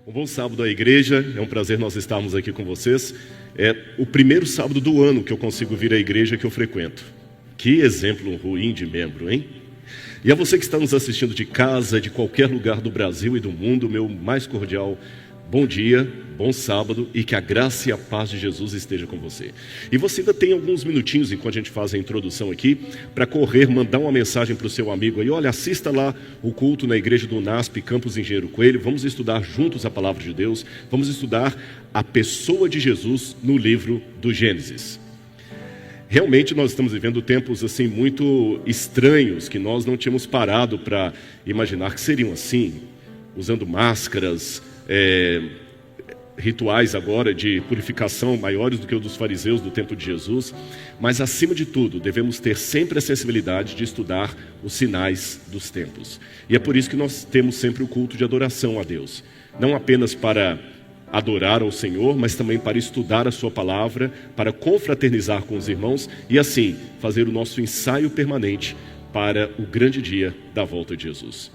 Um bom sábado à igreja, é um prazer nós estarmos aqui com vocês. É o primeiro sábado do ano que eu consigo vir à igreja que eu frequento. Que exemplo ruim de membro, hein? E a você que está nos assistindo de casa, de qualquer lugar do Brasil e do mundo, meu mais cordial bom dia, bom sábado e que a graça e a paz de Jesus esteja com você. E você ainda tem alguns minutinhos, enquanto a gente faz a introdução aqui, para correr, mandar uma mensagem para o seu amigo aí. Olha, assista lá o culto na igreja do NASP, Campos Engenheiro Coelho. Vamos estudar juntos a palavra de Deus. Vamos estudar a pessoa de Jesus no livro do Gênesis. Realmente nós estamos vivendo tempos assim muito estranhos, que nós não tínhamos parado para imaginar que seriam assim, usando máscaras, rituais agora de purificação maiores do que os dos fariseus do tempo de Jesus. Mas acima de tudo, devemos ter sempre a sensibilidade de estudar os sinais dos tempos. E é por isso que nós temos sempre o culto de adoração a Deus, não apenas para adorar ao Senhor, mas também para estudar a sua palavra, para confraternizar com os irmãos e assim fazer o nosso ensaio permanente para o grande dia da volta de Jesus.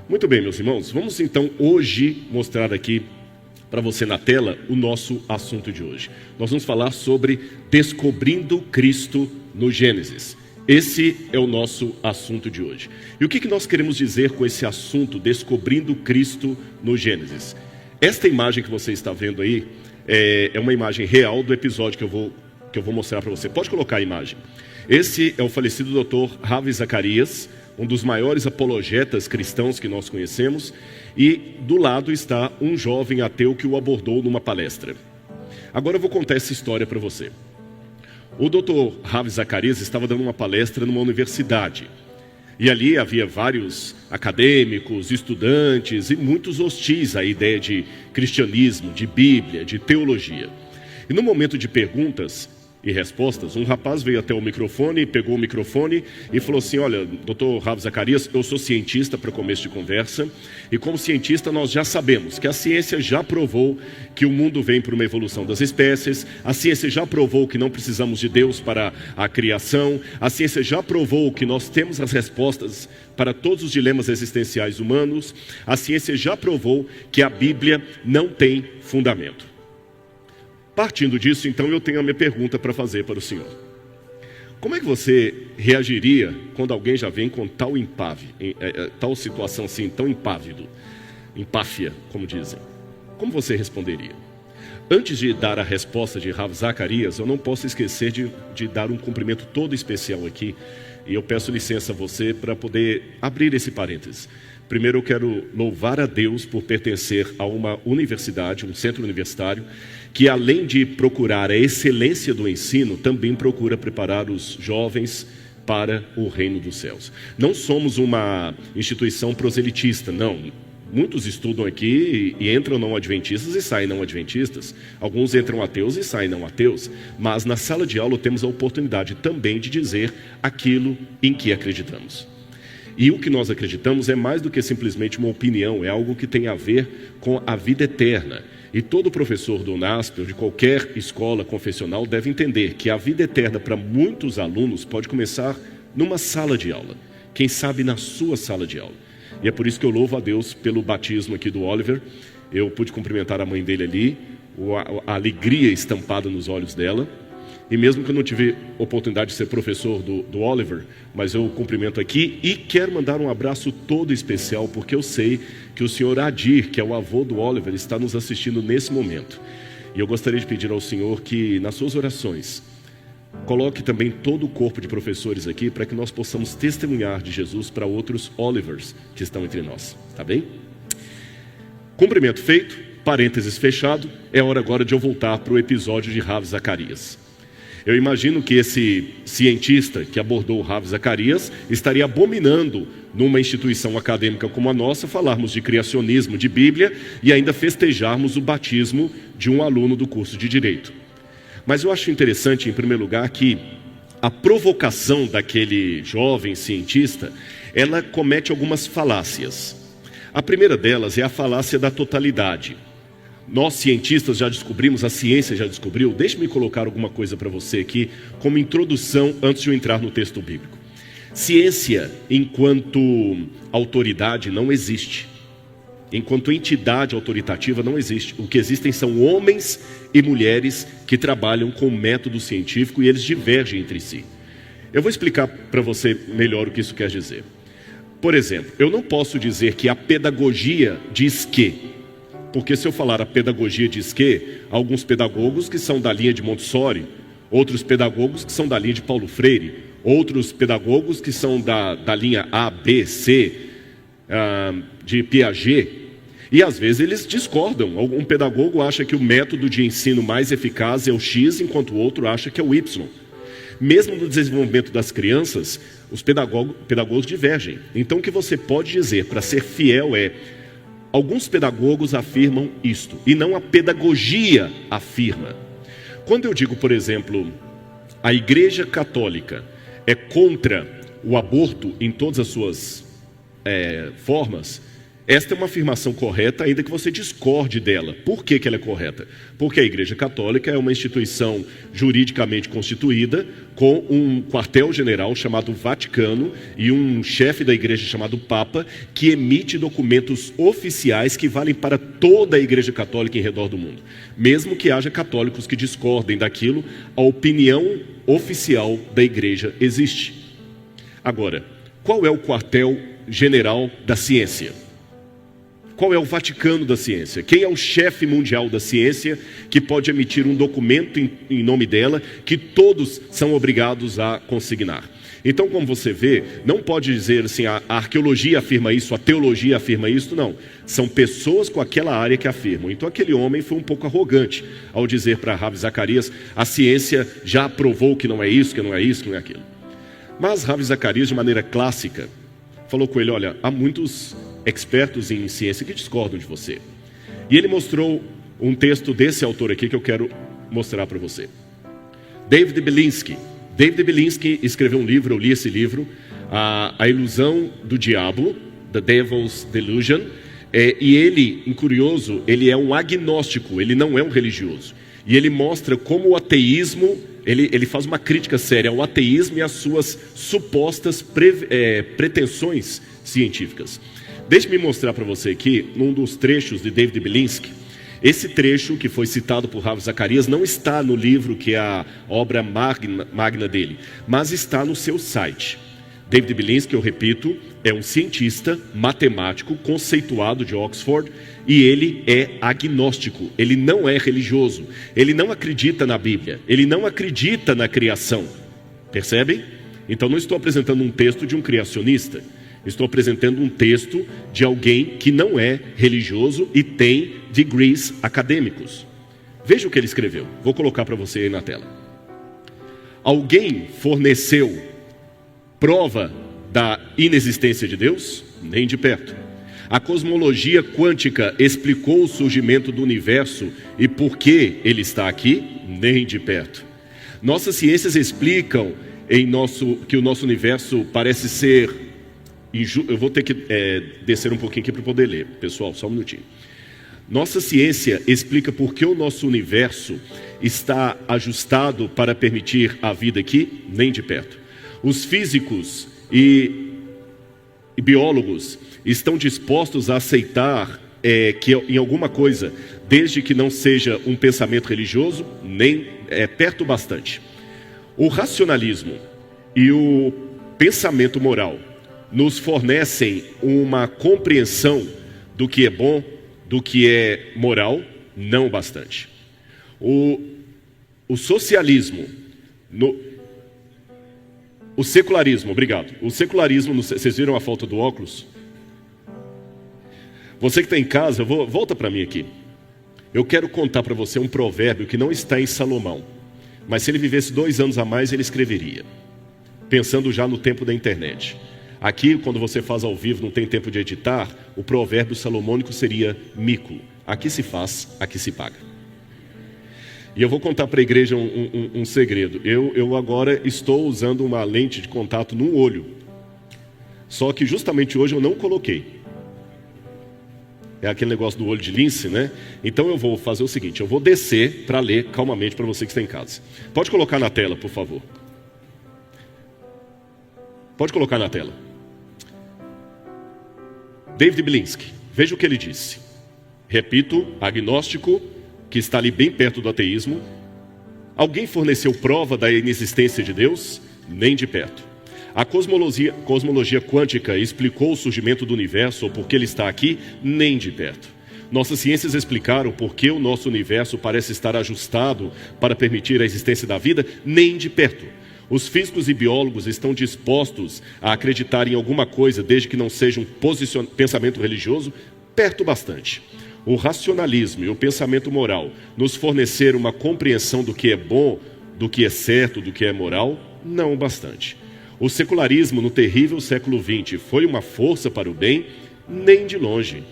Muito bem, meus irmãos, vamos então hoje mostrar aqui para você na tela o nosso assunto de hoje. Nós vamos falar sobre descobrindo Cristo no Gênesis. Esse é o nosso assunto de hoje. E o que nós queremos dizer com esse assunto, descobrindo Cristo no Gênesis? Esta imagem que você está vendo aí é uma imagem real do episódio que eu vou mostrar para você. Pode colocar a imagem. Esse é o falecido Dr. Ravi Zacarias, um dos maiores apologetas cristãos que nós conhecemos, e do lado está um jovem ateu que o abordou numa palestra. Agora eu vou contar essa história para você. O Dr. Ravi Zacarias estava dando uma palestra numa universidade, e ali havia vários acadêmicos, estudantes e muitos hostis à ideia de cristianismo, de Bíblia, de teologia. E no momento de perguntas e respostas, um rapaz veio até o microfone, pegou o microfone e falou assim: olha, doutor Ravi Zacarias, eu sou cientista, para começo de conversa, e como cientista nós já sabemos que a ciência já provou que o mundo vem por uma evolução das espécies, a ciência já provou que não precisamos de Deus para a criação, a ciência já provou que nós temos as respostas para todos os dilemas existenciais humanos, a ciência já provou que a Bíblia não tem fundamento. Partindo disso, então, eu tenho a minha pergunta para fazer para o senhor. Como é que você reagiria quando alguém já vem com tal tal situação assim, tão empáfia, como dizem? Como você responderia? Antes de dar a resposta de Ravi Zacarias, eu não posso esquecer de dar um cumprimento todo especial aqui. E eu peço licença a você para poder abrir esse parênteses. Primeiro eu quero louvar a Deus por pertencer a uma universidade, um centro universitário, que além de procurar a excelência do ensino, também procura preparar os jovens para o reino dos céus. Não somos uma instituição proselitista, não. Muitos estudam aqui e entram não adventistas e saem não adventistas. Alguns entram ateus e saem não ateus. Mas na sala de aula temos a oportunidade também de dizer aquilo em que acreditamos. E o que nós acreditamos é mais do que simplesmente uma opinião, é algo que tem a ver com a vida eterna. E todo professor do NASP ou de qualquer escola confessional deve entender que a vida eterna para muitos alunos pode começar numa sala de aula. Quem sabe na sua sala de aula. E é por isso que eu louvo a Deus pelo batismo aqui do Oliver. Eu pude cumprimentar a mãe dele ali, a alegria estampada nos olhos dela. E mesmo que eu não tive oportunidade de ser professor do Oliver, mas eu cumprimento aqui e quero mandar um abraço todo especial, porque eu sei que o senhor Adir, que é o avô do Oliver, está nos assistindo nesse momento. E eu gostaria de pedir ao senhor que, nas suas orações, coloque também todo o corpo de professores aqui, para que nós possamos testemunhar de Jesus para outros Olivers que estão entre nós, tá bem? Cumprimento feito, parênteses fechado, é hora agora de eu voltar para o episódio de Ravi Zacarias. Eu imagino que esse cientista que abordou Ravi Zacarias estaria abominando numa instituição acadêmica como a nossa falarmos de criacionismo, de Bíblia e ainda festejarmos o batismo de um aluno do curso de Direito. Mas eu acho interessante, em primeiro lugar, que a provocação daquele jovem cientista, ela comete algumas falácias. A primeira delas é a falácia da totalidade. Nós cientistas já descobrimos, a ciência já descobriu. Deixe-me colocar alguma coisa para você aqui como introdução antes de eu entrar no texto bíblico. Ciência enquanto autoridade não existe. enquanto entidade autoritativa, não existe. O que existem são homens e mulheres que trabalham com método científico e eles divergem entre si. Eu vou explicar para você melhor o que isso quer dizer. Por exemplo, eu não posso dizer que a pedagogia diz que, porque se eu falar a pedagogia diz que, há alguns pedagogos que são da linha de Montessori, outros pedagogos que são da linha de Paulo Freire, outros pedagogos que são da linha A, B, C, de Piaget, e às vezes eles discordam. Um pedagogo acha que o método de ensino mais eficaz é o X, enquanto o outro acha que é o Y. Mesmo no desenvolvimento das crianças, os pedagogos divergem. Então o que você pode dizer para ser fiel é: alguns pedagogos afirmam isto, e não a pedagogia afirma. Quando eu digo, por exemplo, a Igreja Católica é contra o aborto em todas as suas formas, esta é uma afirmação correta, ainda que você discorde dela. Por que ela é correta? Porque a Igreja Católica é uma instituição juridicamente constituída, com um quartel-general chamado Vaticano e um chefe da Igreja chamado Papa, que emite documentos oficiais que valem para toda a Igreja Católica em redor do mundo. Mesmo que haja católicos que discordem daquilo, a opinião oficial da Igreja existe. Agora, qual é o quartel-general da ciência? Qual é o Vaticano da ciência? Quem é o chefe mundial da ciência que pode emitir um documento em nome dela que todos são obrigados a consignar? Então, como você vê, não pode dizer assim, a arqueologia afirma isso, a teologia afirma isso, não. São pessoas com aquela área que afirmam. Então, aquele homem foi um pouco arrogante ao dizer para Ravi Zacarias: a ciência já provou que não é isso, que não é isso, que não é aquilo. Mas Ravi Zacarias, de maneira clássica, falou com ele: olha, há muitos expertos em ciência que discordam de você. E ele mostrou um texto desse autor aqui que eu quero mostrar para você. David Belinsky. David Belinsky escreveu um livro, eu li esse livro, A Ilusão do Diabo, The Devil's Delusion, e ele, curioso, ele é um agnóstico, ele não é um religioso. E ele mostra como o ateísmo, ele faz uma crítica séria ao ateísmo e às suas supostas pretensões científicas. Deixe-me mostrar para você aqui, num dos trechos de David Belinsky. Esse trecho que foi citado por Ravi Zacarias não está no livro que é a obra magna dele, mas está no seu site. David Belinsky, eu repito, é um cientista matemático conceituado de Oxford, e ele é agnóstico, ele não é religioso, ele não acredita na Bíblia, ele não acredita na criação. Percebem? Então não estou apresentando um texto de um criacionista. Estou apresentando um texto de alguém que não é religioso e tem degrees acadêmicos. Veja o que ele escreveu. Vou colocar para você aí na tela. Alguém forneceu prova da inexistência de Deus? Nem de perto. A cosmologia quântica explicou o surgimento do universo e por que ele está aqui? Nem de perto. Nossas ciências explicam que o nosso universo parece ser... Eu vou ter que descer um pouquinho aqui para poder ler. Pessoal, só um minutinho. Nossa ciência explica por que o nosso universo está ajustado para permitir a vida aqui? Nem de perto. Os físicos e biólogos estão dispostos a aceitar que em alguma coisa, desde que não seja um pensamento religioso, nem perto bastante. O racionalismo e o pensamento moral nos fornecem uma compreensão do que é bom, do que é moral, não bastante. O socialismo, o secularismo, obrigado. O secularismo, vocês viram a falta do óculos? Você que está em casa, volta para mim aqui. Eu quero contar para você um provérbio que não está em Salomão, mas se ele vivesse 2 anos a mais, ele escreveria, pensando já no tempo da internet. Aqui, quando você faz ao vivo, não tem tempo de editar, o provérbio salomônico seria mico. Aqui se faz, aqui se paga. E eu vou contar para a igreja um segredo. Eu agora estou usando uma lente de contato no olho. Só que justamente hoje eu não coloquei. É aquele negócio do olho de lince, né? Então eu vou fazer o seguinte, eu vou descer para ler calmamente para você que está em casa. Pode colocar na tela, por favor. Pode colocar na tela. David Belinsky Veja o que ele disse. Repito, agnóstico, que está ali bem perto do ateísmo. Alguém forneceu prova da inexistência de Deus? Nem de perto. A cosmologia quântica explicou o surgimento do universo ou por que ele está aqui? Nem de perto. Nossas ciências explicaram por que o nosso universo parece estar ajustado para permitir a existência da vida? Nem de perto. Os físicos e biólogos estão dispostos a acreditar em alguma coisa, desde que não seja um pensamento religioso? Perto bastante. O racionalismo e o pensamento moral nos forneceram uma compreensão do que é bom, do que é certo, do que é moral? Não bastante. O secularismo no terrível século XX foi uma força para o bem? Nem de longe.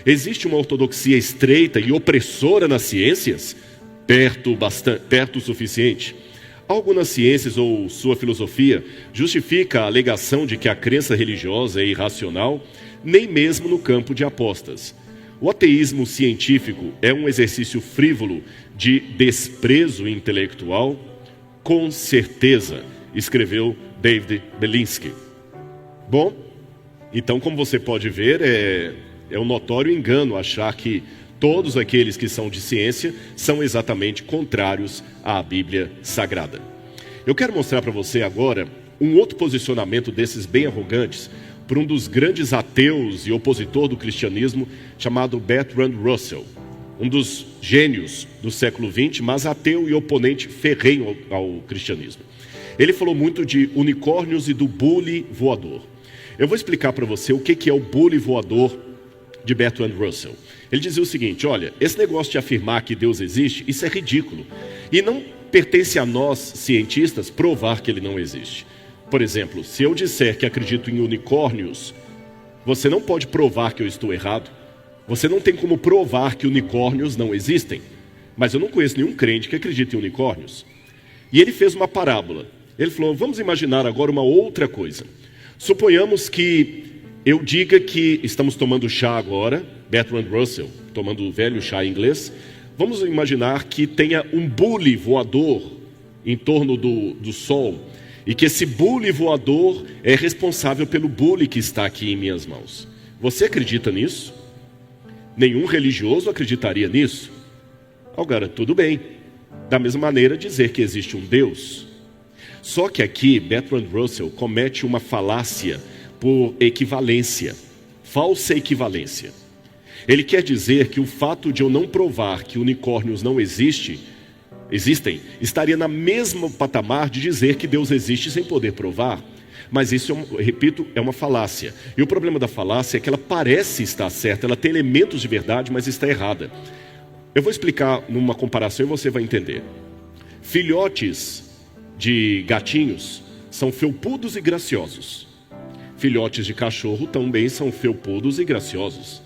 Existe uma ortodoxia estreita e opressora nas ciências? Perto o suficiente. Algo nas ciências ou sua filosofia justifica a alegação de que a crença religiosa é irracional? Nem mesmo no campo de apostas. O ateísmo científico é um exercício frívolo de desprezo intelectual? Com certeza, escreveu David Belinsky. Bom, então como você pode ver, é um notório engano achar que todos aqueles que são de ciência são exatamente contrários à Bíblia Sagrada. Eu quero mostrar para você agora um outro posicionamento desses bem arrogantes, por um dos grandes ateus e opositor do cristianismo, chamado Bertrand Russell, um dos gênios do século XX, mas ateu e oponente ferrenho ao cristianismo. Ele falou muito de unicórnios e do bule voador. Eu vou explicar para você o que é o bule voador de Bertrand Russell. Ele dizia o seguinte: olha, esse negócio de afirmar que Deus existe, isso é ridículo. E não pertence a nós, cientistas, provar que ele não existe. Por exemplo, se eu disser que acredito em unicórnios, você não pode provar que eu estou errado. Você não tem como provar que unicórnios não existem. Mas eu não conheço nenhum crente que acredite em unicórnios. E ele fez uma parábola. Ele falou: vamos imaginar agora uma outra coisa. Suponhamos que eu diga que estamos tomando chá agora, Bertrand Russell, tomando o velho chá inglês. Vamos imaginar que tenha um bule voador em torno do Sol, e que esse bule voador é responsável pelo bule que está aqui em minhas mãos. Você acredita nisso? Nenhum religioso acreditaria nisso? Agora, tudo bem. Da mesma maneira, dizer que existe um Deus. Só que aqui, Bertrand Russell comete uma falácia por equivalência, falsa equivalência. Ele quer dizer que o fato de eu não provar que unicórnios não existem, estaria na mesma patamar de dizer que Deus existe sem poder provar. Mas isso, repito, é uma falácia. E o problema da falácia é que ela parece estar certa, ela tem elementos de verdade, mas está errada. Eu vou explicar numa comparação e você vai entender. Filhotes de gatinhos são felpudos e graciosos. Filhotes de cachorro também são felpudos e graciosos.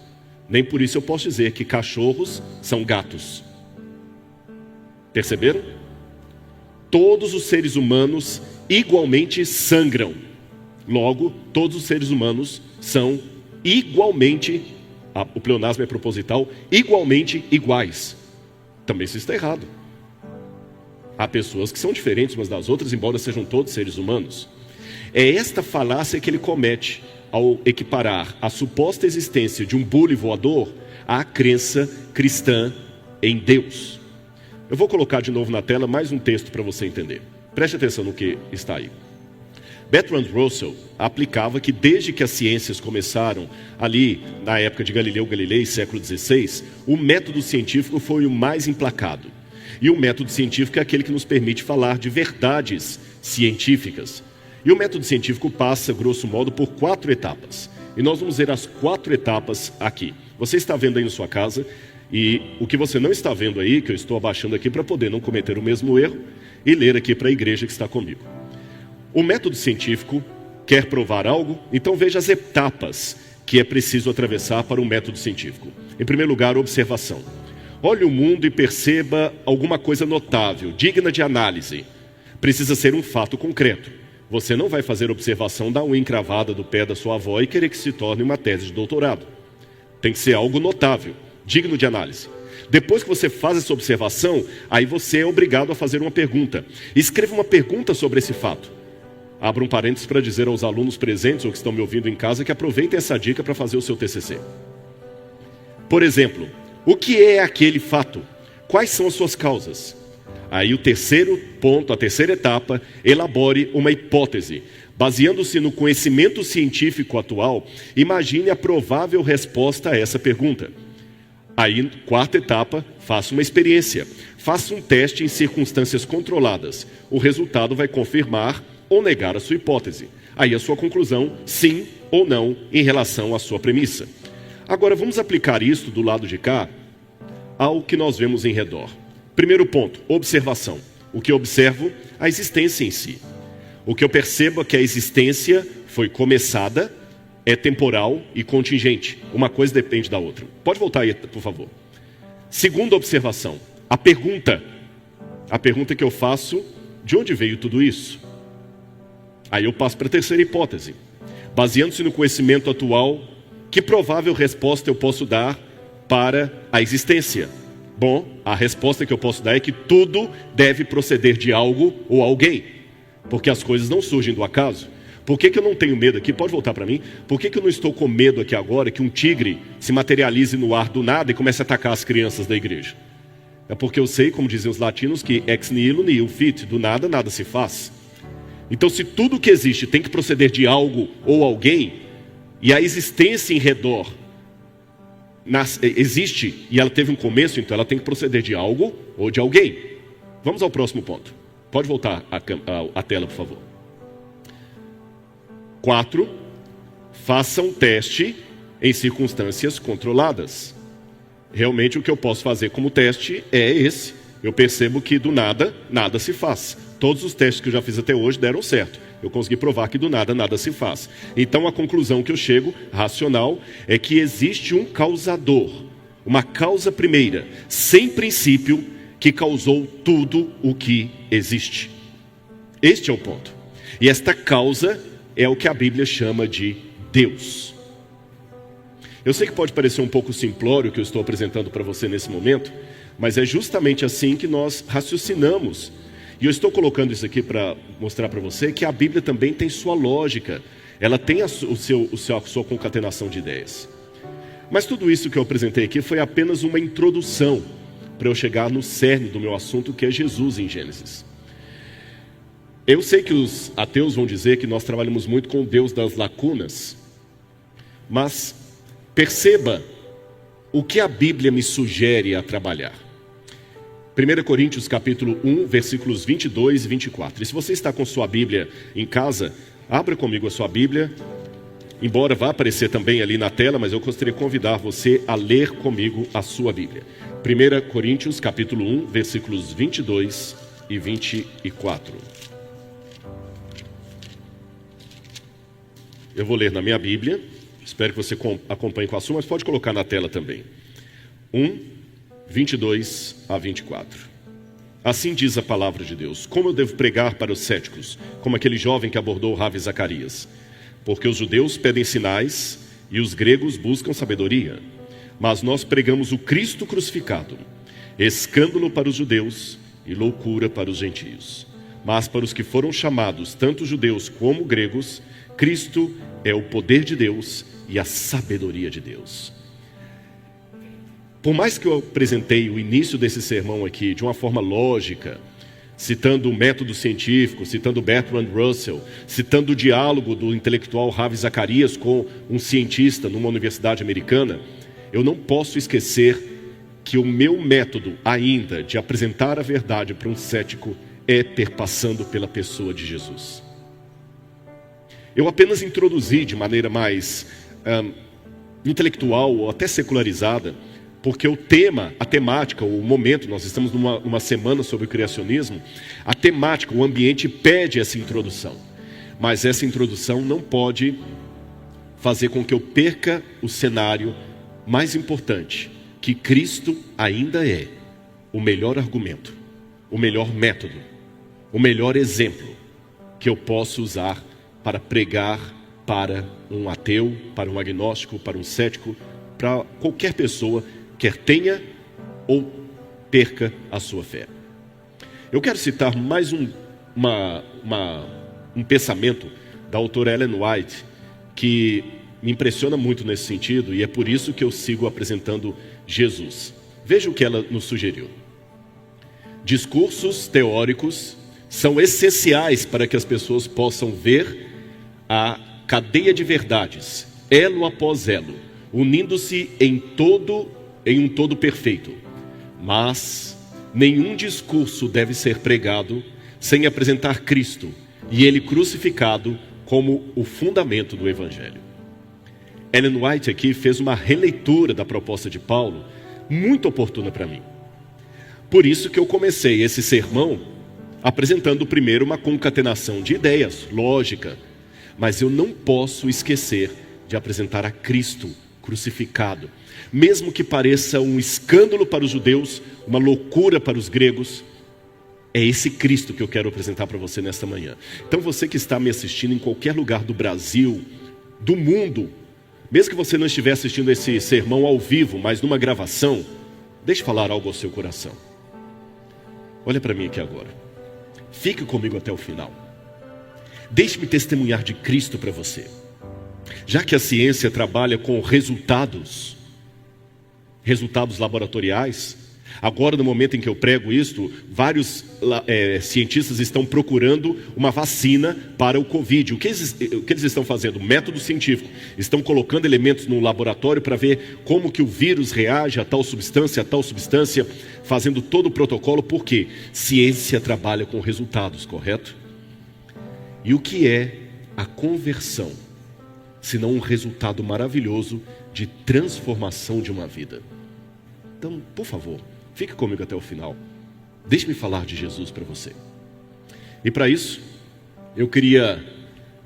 Nem por isso eu posso dizer que cachorros são gatos. Perceberam? Todos os seres humanos igualmente sangram. Logo, todos os seres humanos são igualmente, o pleonasmo é proposital, igualmente iguais. Também isso está errado. Há pessoas que são diferentes umas das outras, embora sejam todos seres humanos. É esta falácia que ele comete ao equiparar a suposta existência de um bule voador à crença cristã em Deus. Eu vou colocar de novo na tela mais um texto para você entender. Preste atenção no que está aí. Bertrand Russell aplicava que desde que as ciências começaram ali na época de Galileu Galilei, século XVI, o método científico foi o mais implacado. E o método científico é aquele que nos permite falar de verdades científicas. E o método científico passa, grosso modo, por 4 etapas. E nós vamos ver as 4 etapas aqui. Você está vendo aí na sua casa, e o que você não está vendo aí, que eu estou abaixando aqui para poder não cometer o mesmo erro, e ler aqui para a igreja que está comigo. O método científico quer provar algo, então veja as etapas que é preciso atravessar para um método científico. Em primeiro lugar, observação. Olhe o mundo e perceba alguma coisa notável, digna de análise. Precisa ser um fato concreto. Você não vai fazer observação da unha encravada do pé da sua avó e querer que se torne uma tese de doutorado. Tem que ser algo notável, digno de análise. Depois que você faz essa observação, aí você é obrigado a fazer uma pergunta. Escreva uma pergunta sobre esse fato. Abra um parênteses para dizer aos alunos presentes ou que estão me ouvindo em casa que aproveitem essa dica para fazer o seu TCC. Por exemplo, o que é aquele fato? Quais são as suas causas? Aí o terceiro ponto, a terceira etapa, elabore uma hipótese. Baseando-se no conhecimento científico atual, imagine a provável resposta a essa pergunta. Aí, quarta etapa, faça uma experiência. Faça um teste em circunstâncias controladas. O resultado vai confirmar ou negar a sua hipótese. Aí a sua conclusão, sim ou não, em relação à sua premissa. Agora, vamos aplicar isso do lado de cá ao que nós vemos em redor. Primeiro ponto, observação. O que eu observo? A existência em si. O que eu percebo é que a existência foi começada, é temporal e contingente. Uma coisa depende da outra. Pode voltar aí, por favor. Segunda observação, a pergunta. A pergunta que eu faço, de onde veio tudo isso? Aí eu passo para a terceira hipótese. Baseando-se no conhecimento atual, que provável resposta eu posso dar para a existência? Bom, a resposta que eu posso dar é que tudo deve proceder de algo ou alguém. Porque as coisas não surgem do acaso. Por que eu não tenho medo aqui? Pode voltar para mim? Por que eu não estou com medo aqui agora que um tigre se materialize no ar do nada e comece a atacar as crianças da igreja? É porque eu sei, como dizem os latinos, que ex nihilo nihil fit, do nada, nada se faz. Então, se tudo que existe tem que proceder de algo ou alguém, e a existência em redor existe e ela teve um começo, então ela tem que proceder de algo ou de alguém. Vamos ao próximo ponto. Pode voltar a tela, por favor. 4. Faça um teste em circunstâncias controladas. Realmente o que eu posso fazer como teste é esse. Eu percebo que do nada, nada se faz. Todos os testes que eu já fiz até hoje deram certo. Eu consegui provar que do nada, nada se faz. Então a conclusão que eu chego, racional, é que existe um causador. Uma causa primeira, sem princípio, que causou tudo o que existe. Este é o ponto. E esta causa é o que a Bíblia chama de Deus. Eu sei que pode parecer um pouco simplório o que eu estou apresentando para você nesse momento, mas é justamente assim que nós raciocinamos. E eu estou colocando isso aqui para mostrar para você que a Bíblia também tem sua lógica. Ela tem a sua concatenação de ideias. Mas tudo isso que eu apresentei aqui foi apenas uma introdução para eu chegar no cerne do meu assunto, que é Jesus em Gênesis. Eu sei que os ateus vão dizer que nós trabalhamos muito com o Deus das lacunas, mas perceba o que a Bíblia me sugere a trabalhar. 1 Coríntios capítulo 1, versículos 22 e 24. E se você está com sua Bíblia em casa, abra comigo a sua Bíblia, embora vá aparecer também ali na tela, mas eu gostaria de convidar você a ler comigo a sua Bíblia. 1 Coríntios capítulo 1, versículos 22 e 24. Eu vou ler na minha Bíblia, espero que você acompanhe com a sua, mas pode colocar na tela também. 1, 22 a 24. Assim diz a palavra de Deus: como eu devo pregar para os céticos, como aquele jovem que abordou o Ravi Zacarias? Porque os judeus pedem sinais e os gregos buscam sabedoria. Mas nós pregamos o Cristo crucificado, escândalo para os judeus e loucura para os gentios. Mas para os que foram chamados, tanto judeus como gregos, Cristo é o poder de Deus e a sabedoria de Deus. Por mais que eu apresentei o início desse sermão aqui de uma forma lógica, citando o método científico, citando Bertrand Russell, citando o diálogo do intelectual Ravi Zacarias com um cientista numa universidade americana, eu não posso esquecer que o meu método ainda de apresentar a verdade para um cético é perpassando pela pessoa de Jesus. Eu apenas introduzi de maneira mais intelectual ou até secularizada, porque o tema, a temática, o momento, nós estamos numa semana sobre o criacionismo, a temática, o ambiente pede essa introdução. Mas essa introdução não pode fazer com que eu perca o cenário mais importante, que Cristo ainda é o melhor argumento, o melhor método, o melhor exemplo que eu posso usar para pregar para um ateu, para um agnóstico, para um cético, para qualquer pessoa, quer tenha ou perca a sua fé. Eu quero citar mais um pensamento da autora Ellen White, que me impressiona muito nesse sentido, e é por isso que eu sigo apresentando Jesus. Veja o que ela nos sugeriu. Discursos teóricos são essenciais para que as pessoas possam ver a cadeia de verdades, elo após elo, unindo-se em um todo perfeito. Mas nenhum discurso deve ser pregado sem apresentar Cristo e Ele crucificado como o fundamento do Evangelho. Ellen White aqui fez uma releitura da proposta de Paulo, muito oportuna para mim. Por isso que eu comecei esse sermão apresentando primeiro uma concatenação de ideias, lógica, mas eu não posso esquecer de apresentar a Cristo crucificado. Mesmo que pareça um escândalo para os judeus, uma loucura para os gregos, é esse Cristo que eu quero apresentar para você nesta manhã. Então você que está me assistindo em qualquer lugar do Brasil, do mundo, mesmo que você não estiver assistindo esse sermão ao vivo, mas numa gravação, deixe falar algo ao seu coração. Olha para mim aqui agora. Fique comigo até o final. Deixe-me testemunhar de Cristo para você. Já que a ciência trabalha com resultados laboratoriais, agora no momento em que eu prego isto, vários cientistas estão procurando uma vacina para o Covid. O que eles estão fazendo? Método científico. Estão colocando elementos no laboratório para ver como que o vírus reage a tal substância, fazendo todo o protocolo, porque ciência trabalha com resultados, correto? E o que é a conversão, senão um resultado maravilhoso de transformação de uma vida? Então, por favor, fique comigo até o final. Deixe-me falar de Jesus para você. E para isso, eu queria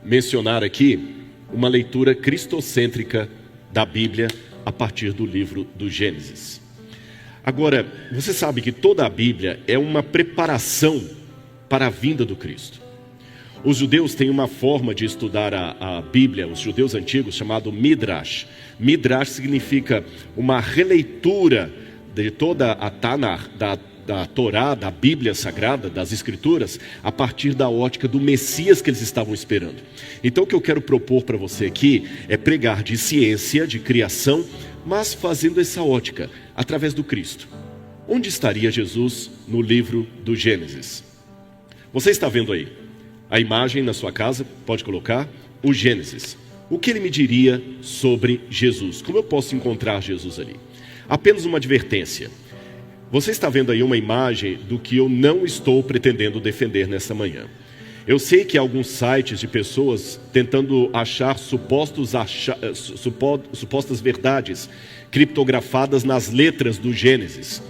mencionar aqui uma leitura cristocêntrica da Bíblia a partir do livro do Gênesis. Agora, você sabe que toda a Bíblia é uma preparação para a vinda do Cristo. Os judeus têm uma forma de estudar a Bíblia, os judeus antigos, chamado Midrash. Midrash significa uma releitura de toda a Tanakh, da Torá, da Bíblia Sagrada, das Escrituras, a partir da ótica do Messias que eles estavam esperando. Então o que eu quero propor para você aqui é pregar de ciência, de criação, mas fazendo essa ótica, através do Cristo. Onde estaria Jesus no livro do Gênesis? Você está vendo aí a imagem na sua casa, pode colocar, o Gênesis. O que ele me diria sobre Jesus? Como eu posso encontrar Jesus ali? Apenas uma advertência. Você está vendo aí uma imagem do que eu não estou pretendendo defender nessa manhã. Eu sei que há alguns sites de pessoas tentando achar supostas verdades criptografadas nas letras do Gênesis.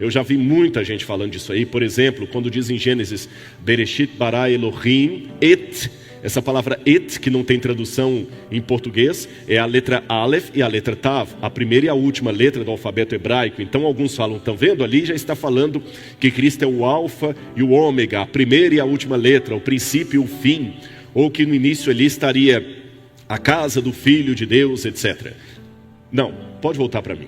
Eu já vi muita gente falando disso aí. Por exemplo, quando diz em Gênesis, Bereshit bara Elohim et, essa palavra et, que não tem tradução em português, é a letra Aleph e a letra Tav, a primeira e a última letra do alfabeto hebraico. Então alguns falam, estão vendo ali, já está falando que Cristo é o alfa e o ômega, a primeira e a última letra, o princípio e o fim, ou que no início ali estaria a casa do Filho de Deus, etc. Não, pode voltar para mim.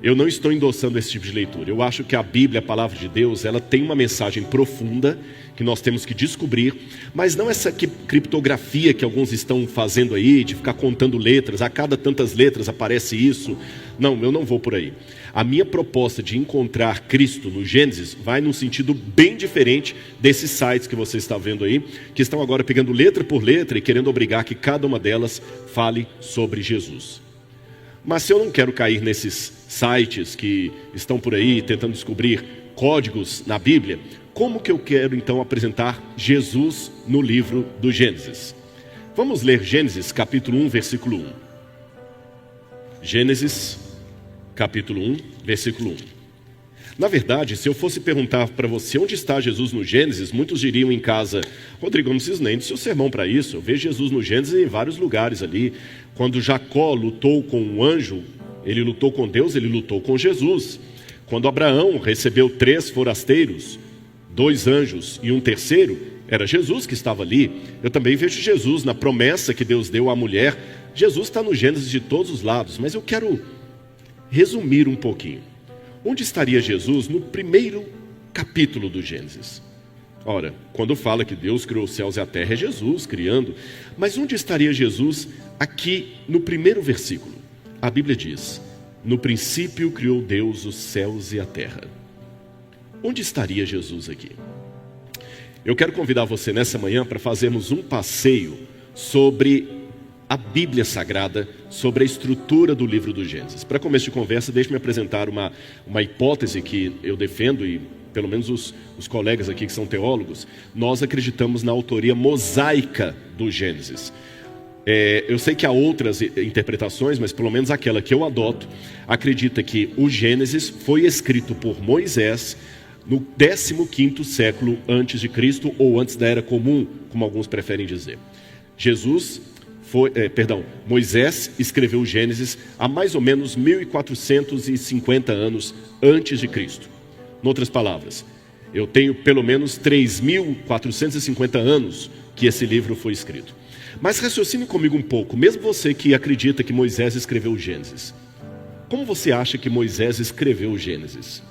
Eu não estou endossando esse tipo de leitura. Eu acho que a Bíblia, a palavra de Deus, ela tem uma mensagem profunda que nós temos que descobrir, mas não essa criptografia que alguns estão fazendo aí, de ficar contando letras, a cada tantas letras aparece isso. Não, eu não vou por aí. A minha proposta de encontrar Cristo no Gênesis vai num sentido bem diferente desses sites que você está vendo aí, que estão agora pegando letra por letra e querendo obrigar que cada uma delas fale sobre Jesus. Mas se eu não quero cair nesses sites que estão por aí tentando descobrir códigos na Bíblia, como que eu quero então apresentar Jesus no livro do Gênesis? Vamos ler Gênesis capítulo 1, versículo 1. Gênesis capítulo 1, versículo 1. Na verdade, se eu fosse perguntar para você onde está Jesus no Gênesis, muitos diriam em casa, Rodrigo, não preciso nem do seu sermão para isso, eu vejo Jesus no Gênesis em vários lugares ali. Quando Jacó lutou com um anjo, ele lutou com Deus, ele lutou com Jesus. Quando Abraão recebeu 3 forasteiros, 2 anjos e um terceiro, era Jesus que estava ali. Eu também vejo Jesus na promessa que Deus deu à mulher. Jesus está no Gênesis de todos os lados, mas eu quero resumir um pouquinho. Onde estaria Jesus no primeiro capítulo do Gênesis? Ora, quando fala que Deus criou os céus e a terra, é Jesus criando. Mas onde estaria Jesus aqui no primeiro versículo? A Bíblia diz: no princípio criou Deus os céus e a terra. Onde estaria Jesus aqui? Eu quero convidar você nessa manhã para fazermos um passeio sobre a Bíblia Sagrada, sobre a estrutura do livro do Gênesis. Para começo de conversa, deixe-me apresentar uma hipótese que eu defendo, e pelo menos os colegas aqui que são teólogos, nós acreditamos na autoria mosaica do Gênesis. Eu sei que há outras interpretações, mas pelo menos aquela que eu adoto, acredita que o Gênesis foi escrito por Moisés no 15º século antes de Cristo, ou antes da Era Comum, como alguns preferem dizer. Moisés escreveu o Gênesis há mais ou menos 1450 anos antes de Cristo. Em outras palavras, eu tenho pelo menos 3.450 anos que esse livro foi escrito. Mas raciocine comigo um pouco, mesmo você que acredita que Moisés escreveu o Gênesis. Como você acha que Moisés escreveu o Gênesis?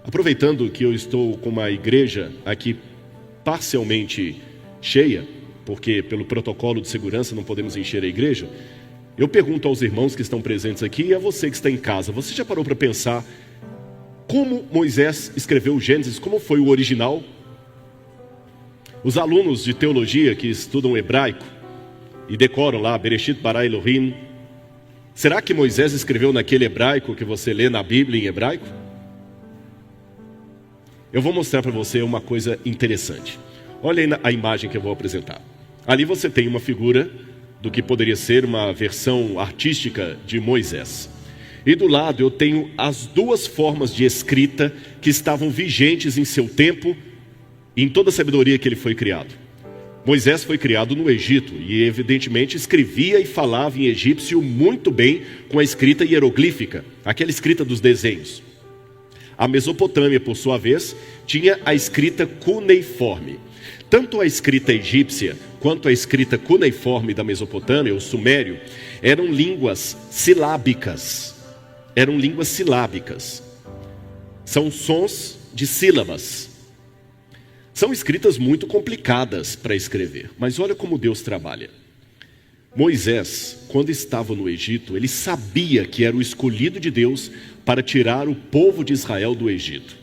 Aproveitando que eu estou com uma igreja aqui parcialmente cheia, porque pelo protocolo de segurança não podemos encher a igreja, eu pergunto aos irmãos que estão presentes aqui e a você que está em casa: você já parou para pensar como Moisés escreveu o Gênesis? Como foi o original? Os alunos de teologia que estudam hebraico e decoram lá Bereshit bara Elohim, será que Moisés escreveu naquele hebraico que você lê na Bíblia em hebraico? Eu vou mostrar para você uma coisa interessante. Olha aí a imagem que eu vou apresentar. Ali você tem uma figura do que poderia ser uma versão artística de Moisés. E do lado eu tenho as duas formas de escrita que estavam vigentes em seu tempo, em toda a sabedoria que ele foi criado. Moisés foi criado no Egito e evidentemente escrevia e falava em egípcio muito bem com a escrita hieroglífica, aquela escrita dos desenhos. A Mesopotâmia, por sua vez, tinha a escrita cuneiforme. Tanto a escrita egípcia quanto a escrita cuneiforme da Mesopotâmia, o sumério, eram línguas silábicas. São sons de sílabas. São escritas muito complicadas para escrever, mas olha como Deus trabalha. Moisés, quando estava no Egito, ele sabia que era o escolhido de Deus para tirar o povo de Israel do Egito.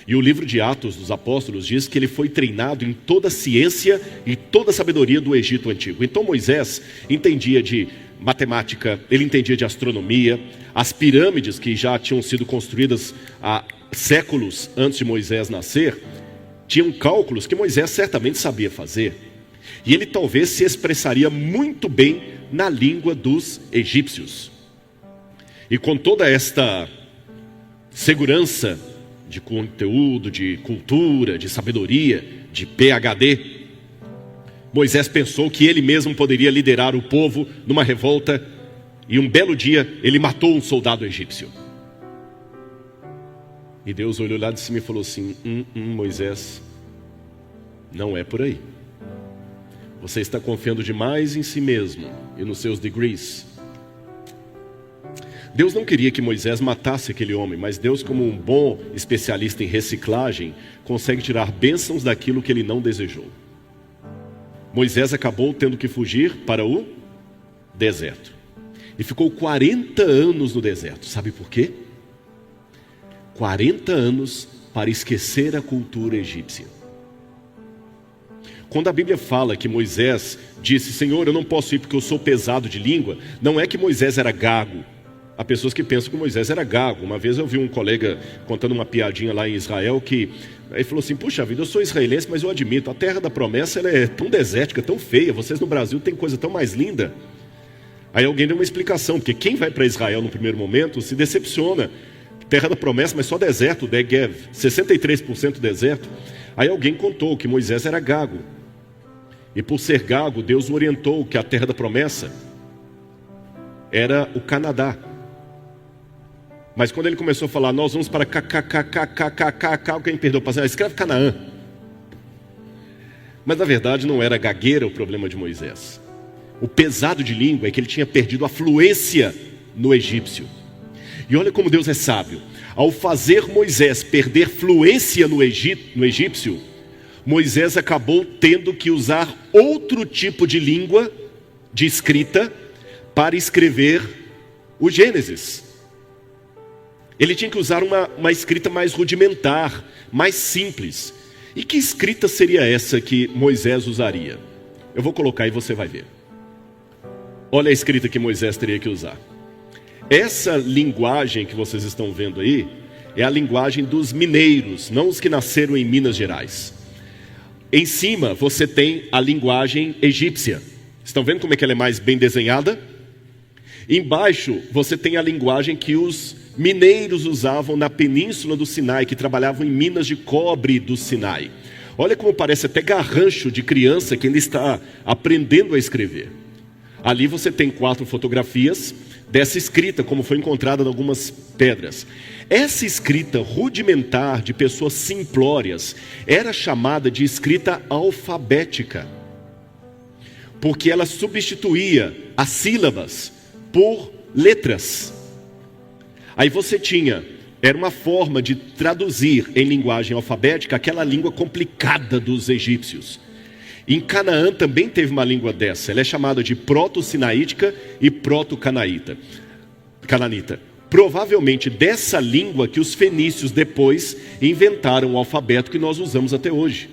E o livro de Atos dos Apóstolos diz que ele foi treinado em toda a ciência e toda a sabedoria do Egito antigo. Então Moisés entendia de matemática, ele entendia de astronomia, as pirâmides que já tinham sido construídas há séculos antes de Moisés nascer, tinham cálculos que Moisés certamente sabia fazer. E ele talvez se expressaria muito bem na língua dos egípcios. E com toda esta segurança de conteúdo, de cultura, de sabedoria, de PhD, Moisés pensou que ele mesmo poderia liderar o povo numa revolta, e um belo dia ele matou um soldado egípcio. E Deus olhou lá de cima e falou assim: Moisés, não é por aí. Você está confiando demais em si mesmo e nos seus degrees. Deus não queria que Moisés matasse aquele homem, mas Deus, como um bom especialista em reciclagem, consegue tirar bênçãos daquilo que ele não desejou. Moisés acabou tendo que fugir para o deserto. E ficou 40 anos no deserto. Sabe por quê? 40 anos para esquecer a cultura egípcia. Quando a Bíblia fala que Moisés disse: Senhor, eu não posso ir porque eu sou pesado de língua, não é que Moisés era gago. Há pessoas que pensam que Moisés era gago. Uma vez eu vi um colega contando uma piadinha lá em Israel, que ele falou assim: puxa vida, eu sou israelense, mas eu admito, a terra da promessa ela é tão desértica, tão feia, vocês no Brasil têm coisa tão mais linda. Aí alguém deu uma explicação, porque quem vai para Israel no primeiro momento se decepciona. Terra da promessa, mas só deserto, Negev, 63% deserto. Aí alguém contou que Moisés era gago. E por ser gago, Deus o orientou que a terra da promessa era o Canadá. Mas quando ele começou a falar: nós vamos para KKKKKKK, alguém perdeu o passado, escreve Canaã. Mas na verdade não era gagueira o problema de Moisés. O pesado de língua é que ele tinha perdido a fluência no egípcio. E olha como Deus é sábio. Ao fazer Moisés perder fluência no egípcio, Moisés acabou tendo que usar outro tipo de língua, de escrita, para escrever o Gênesis. Ele tinha que usar uma escrita mais rudimentar, mais simples. E que escrita seria essa que Moisés usaria? Eu vou colocar e você vai ver. Olha a escrita que Moisés teria que usar. Essa linguagem que vocês estão vendo aí é a linguagem dos mineiros, não os que nasceram em Minas Gerais. Em cima você tem a linguagem egípcia. Estão vendo como é que ela é mais bem desenhada? Embaixo você tem a linguagem que os mineiros usavam na península do Sinai, que trabalhavam em minas de cobre do Sinai. Olha como parece até garrancho de criança que ainda está aprendendo a escrever. Ali você tem 4 fotografias dessa escrita, como foi encontrada em algumas pedras. Essa escrita rudimentar de pessoas simplórias era chamada de escrita alfabética, porque ela substituía as sílabas por letras. Aí você era uma forma de traduzir em linguagem alfabética aquela língua complicada dos egípcios. Em Canaã também teve uma língua dessa. Ela é chamada de proto-sinaítica e proto-cananita. Provavelmente dessa língua que os fenícios depois inventaram o alfabeto que nós usamos até hoje.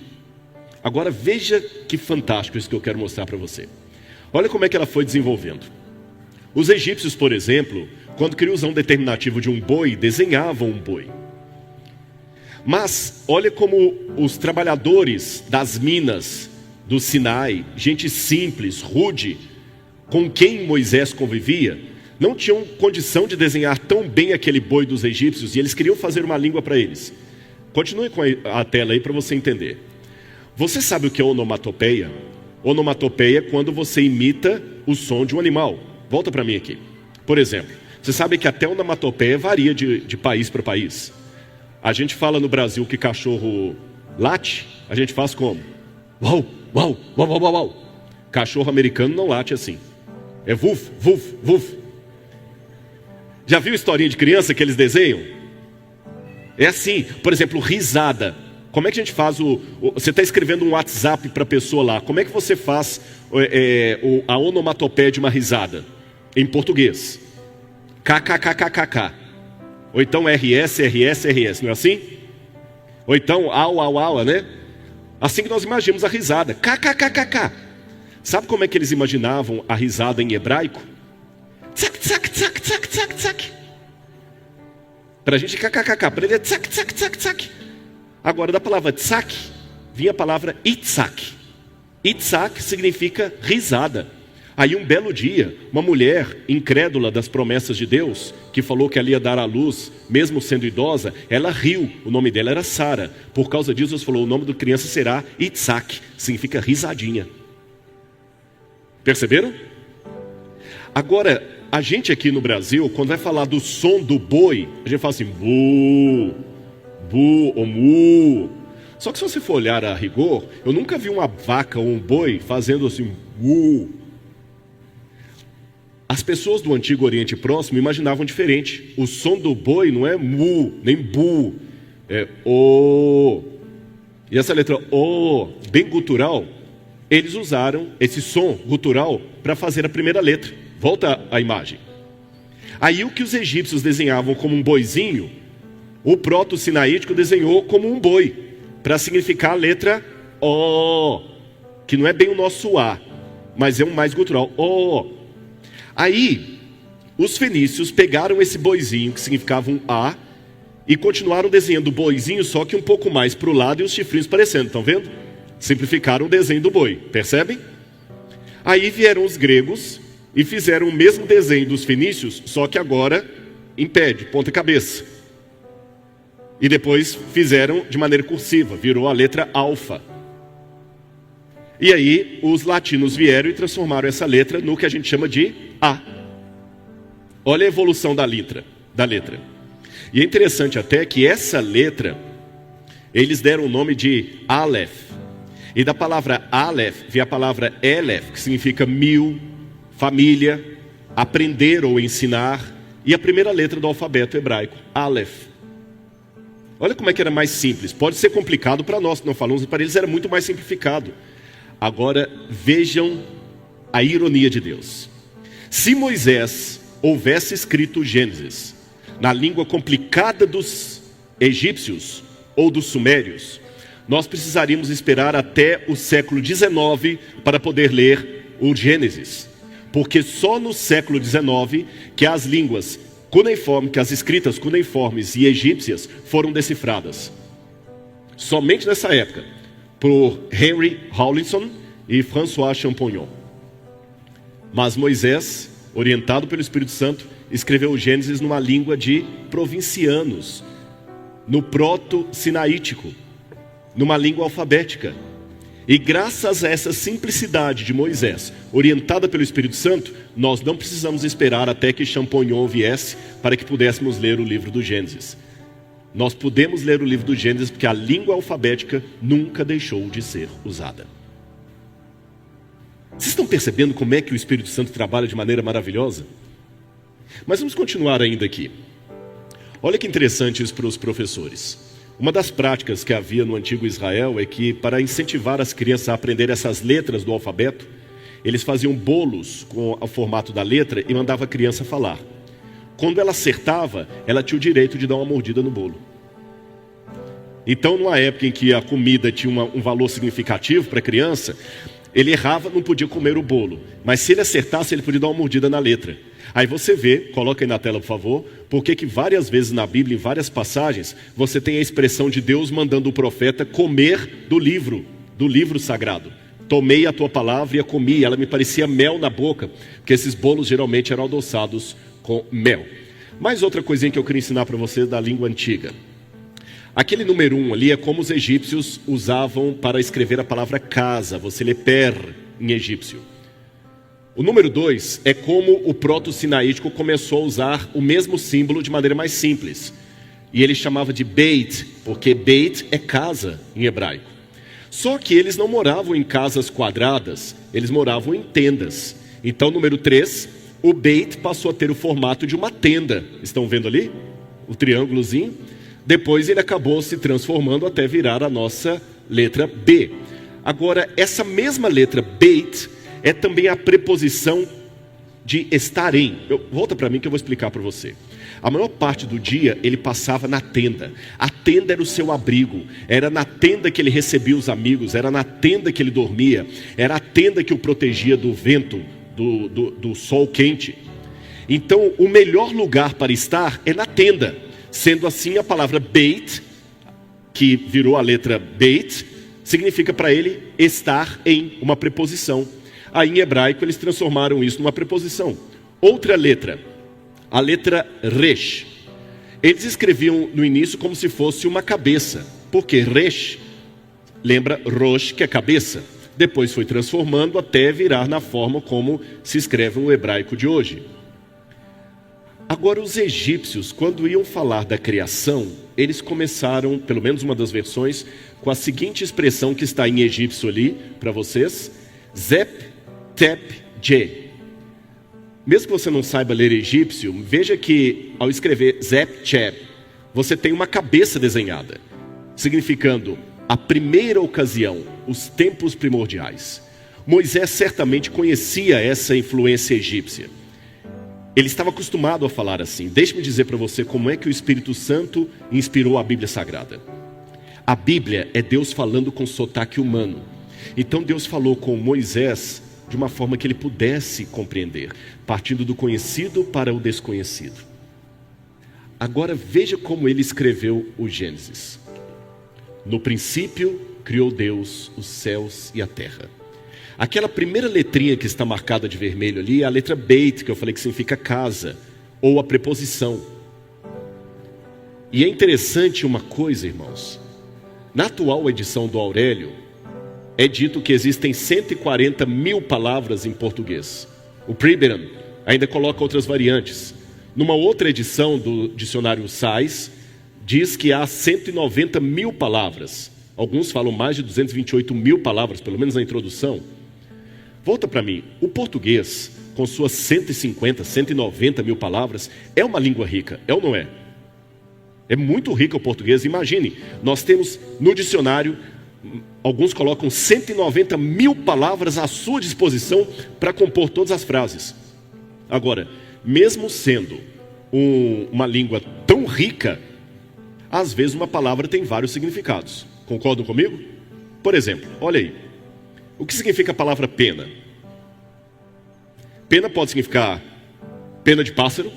Agora veja que fantástico isso que eu quero mostrar para você. Olha como é que ela foi desenvolvendo. Os egípcios, por exemplo, quando queriam usar um determinativo de um boi, desenhavam um boi. Mas olha como os trabalhadores das minas do Sinai, gente simples, rude, com quem Moisés convivia, não tinham condição de desenhar tão bem aquele boi dos egípcios, e eles queriam fazer uma língua para eles. Continue com a tela aí para você entender. Você sabe o que é onomatopeia? Onomatopeia é quando você imita o som de um animal. Volta para mim aqui. Por exemplo, você sabe que até onomatopeia varia de país para país. A gente fala no Brasil que cachorro late, a gente faz como? Uau, uau, uau, uau, uau, uau. Cachorro americano não late assim. É vuf, vuf, vuf. Já viu historinha de criança que eles desenham? É assim, por exemplo, risada. Como é que a gente faz você está escrevendo um WhatsApp para a pessoa lá. Como é que você faz a onomatopeia de uma risada? Em português. KKKKKK. Ou então RS, RS, RS. Não é assim? Ou então au, au, au, né? Assim que nós imaginamos a risada. KKKKK. Sabe como é que eles imaginavam a risada em hebraico? Tsak, tsak, tsak, tsak, tsak, tsak. Para a gente KKKK. Para ele é tsak, tsak, tsak, tsak. Agora, da palavra tsak, vinha a palavra itzak. Itzak significa risada. Aí um belo dia, uma mulher incrédula das promessas de Deus, que falou que ela ia dar à luz, mesmo sendo idosa, ela riu. O nome dela era Sara. Por causa disso, Deus falou, o nome da criança será Itzak, significa risadinha. Perceberam? Agora, a gente aqui no Brasil, quando vai falar do som do boi, a gente fala assim, bu, bu ou mu. Só que se você for olhar a rigor, eu nunca vi uma vaca ou um boi fazendo assim, bu. As pessoas do Antigo Oriente Próximo imaginavam diferente. O som do boi não é mu, nem bu, é o. E essa letra o, bem gutural, eles usaram esse som gutural para fazer a primeira letra. Volta a imagem. Aí o que os egípcios desenhavam como um boizinho, o proto-sinaítico desenhou como um boi, para significar a letra O, que não é bem o nosso A, mas é um mais gutural, O. Aí, os fenícios pegaram esse boizinho, que significava um A, e continuaram desenhando o boizinho, só que um pouco mais para o lado e os chifrinhos parecendo, estão vendo? Simplificaram o desenho do boi, percebem? Aí vieram os gregos e fizeram o mesmo desenho dos fenícios, só que agora em pé, de ponta cabeça. E depois fizeram de maneira cursiva, virou a letra alfa. E aí os latinos vieram e transformaram essa letra no que a gente chama de A. Olha a evolução da letra. E é interessante até que essa letra, eles deram o nome de Aleph. E da palavra Aleph vem a palavra Elef, que significa 1000, família, aprender ou ensinar. E a primeira letra do alfabeto hebraico, Aleph. Olha como é que era mais simples. Pode ser complicado para nós, não falamos, para eles era muito mais simplificado. Agora, vejam a ironia de Deus. Se Moisés houvesse escrito o Gênesis na língua complicada dos egípcios ou dos sumérios, nós precisaríamos esperar até o século XIX para poder ler o Gênesis. Porque só no século XIX que as línguas cuneiformes, que as escritas cuneiformes e egípcias foram decifradas. Somente nessa época, por Henry Rawlinson e François Champollion. Mas Moisés, orientado pelo Espírito Santo, escreveu o Gênesis numa língua de provincianos, no proto-sinaítico, numa língua alfabética. E graças a essa simplicidade de Moisés, orientada pelo Espírito Santo, nós não precisamos esperar até que Champollion viesse para que pudéssemos ler o livro do Gênesis. Nós podemos ler o livro do Gênesis porque a língua alfabética nunca deixou de ser usada. Vocês estão percebendo como é que o Espírito Santo trabalha de maneira maravilhosa? Mas vamos continuar ainda aqui. Olha que interessante isso para os professores. Uma das práticas que havia no antigo Israel é que, para incentivar as crianças a aprender essas letras do alfabeto, eles faziam bolos com o formato da letra e mandavam a criança falar. Quando ela acertava, ela tinha o direito de dar uma mordida no bolo. Então, numa época em que a comida tinha um valor significativo para a criança, ele errava, não podia comer o bolo. Mas se ele acertasse, ele podia dar uma mordida na letra. Aí você vê, coloca aí na tela por favor, porque que várias vezes na Bíblia, em várias passagens, você tem a expressão de Deus mandando o profeta comer do livro sagrado. Tomei a tua palavra e a comi, ela me parecia mel na boca, porque esses bolos geralmente eram adoçados com mel. Mais outra coisinha que eu queria ensinar para vocês da língua antiga. Aquele número 1 ali é como os egípcios usavam para escrever a palavra casa, você lê per em egípcio. O número 2 é como o proto-sinaítico começou a usar o mesmo símbolo de maneira mais simples. E ele chamava de beit, porque beit é casa em hebraico. Só que eles não moravam em casas quadradas, eles moravam em tendas. Então, número 3, o beit passou a ter o formato de uma tenda. Estão vendo ali? O triângulozinho. Depois ele acabou se transformando até virar a nossa letra B. Agora, essa mesma letra beit é também a preposição de estar em. Volta para mim que eu vou explicar para você. A maior parte do dia ele passava na tenda. A tenda era o seu abrigo. Era na tenda que ele recebia os amigos. Era na tenda que ele dormia. Era a tenda que o protegia do vento, do sol quente. Então o melhor lugar para estar é na tenda. Sendo assim, a palavra beit, que virou a letra beit, significa para ele estar em, uma preposição. Aí em hebraico eles transformaram isso numa preposição. Outra letra, a letra resh. Eles escreviam no início como se fosse uma cabeça. Porque resh lembra rosh, que é cabeça. Depois foi transformando até virar na forma como se escreve no hebraico de hoje. Agora os egípcios, quando iam falar da criação, eles começaram, pelo menos uma das versões, com a seguinte expressão que está em egípcio ali, para vocês. Zep, tep, je. Mesmo que você não saiba ler egípcio, veja que ao escrever zep, chep, você tem uma cabeça desenhada, significando a primeira ocasião, os tempos primordiais. Moisés certamente conhecia essa influência egípcia. Ele estava acostumado a falar assim. Deixe-me dizer para você como é que o Espírito Santo inspirou a Bíblia Sagrada. A Bíblia é Deus falando com sotaque humano. Então Deus falou com Moisés de uma forma que ele pudesse compreender, partindo do conhecido para o desconhecido. Agora veja como ele escreveu o Gênesis. No princípio criou Deus os céus e a terra. Aquela primeira letrinha que está marcada de vermelho ali é a letra beit, que eu falei que significa casa, ou a preposição. E é interessante uma coisa, irmãos. Na atual edição do Aurélio, é dito que existem 140 mil palavras em português. O Priberan ainda coloca outras variantes. Numa outra edição do dicionário Sais, diz que há 190 mil palavras. Alguns falam mais de 228 mil palavras, pelo menos na introdução. Volta para mim, o português, com suas 150, 190 mil palavras, é uma língua rica, é ou não é? É muito rico o português. Imagine, nós temos no dicionário, alguns colocam 190 mil palavras à sua disposição para compor todas as frases. Agora, mesmo sendo uma língua tão rica, às vezes uma palavra tem vários significados. Concordam comigo? Por exemplo, olha aí. O que significa a palavra pena? Pena pode significar pena de pássaro,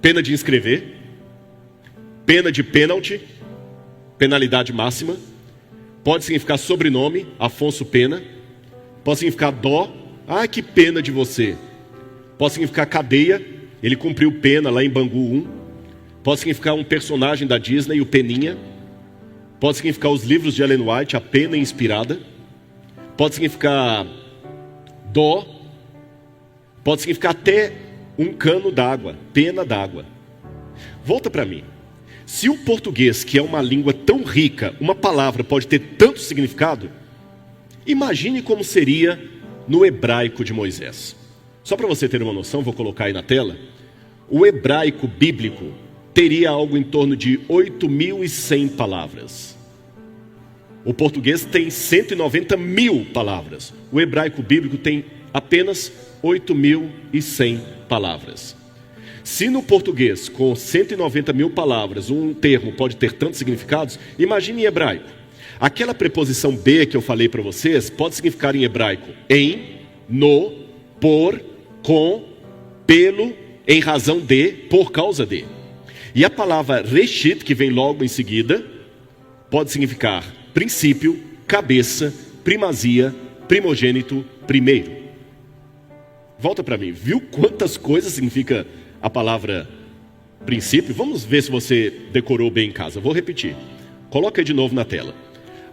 pena de inscrever, pena de pênalti, penalidade máxima. Pode significar sobrenome, Afonso Pena. Pode significar dó, que pena de você. Pode significar cadeia, ele cumpriu pena lá em Bangu 1. Pode significar um personagem da Disney, o Peninha. Pode significar os livros de Ellen White, a pena inspirada. Pode significar dó. Pode significar até um cano d'água, pena d'água. Volta para mim. Se o português, que é uma língua tão rica, uma palavra pode ter tanto significado, imagine como seria no hebraico de Moisés. Só para você ter uma noção, vou colocar aí na tela. O hebraico bíblico teria algo em torno de 8.100 palavras. O português tem 190 mil palavras. O hebraico bíblico tem apenas 8.100 palavras. Se no português, com 190 mil palavras, um termo pode ter tantos significados, imagine em hebraico. Aquela preposição be que eu falei para vocês, pode significar em hebraico em, no, por, com, pelo, em razão de, por causa de. E a palavra reshit, que vem logo em seguida, pode significar princípio, cabeça, primazia, primogênito, primeiro. Volta para mim, viu quantas coisas significa a palavra princípio? Vamos ver se você decorou bem em casa. Vou repetir. Coloca aí de novo na tela.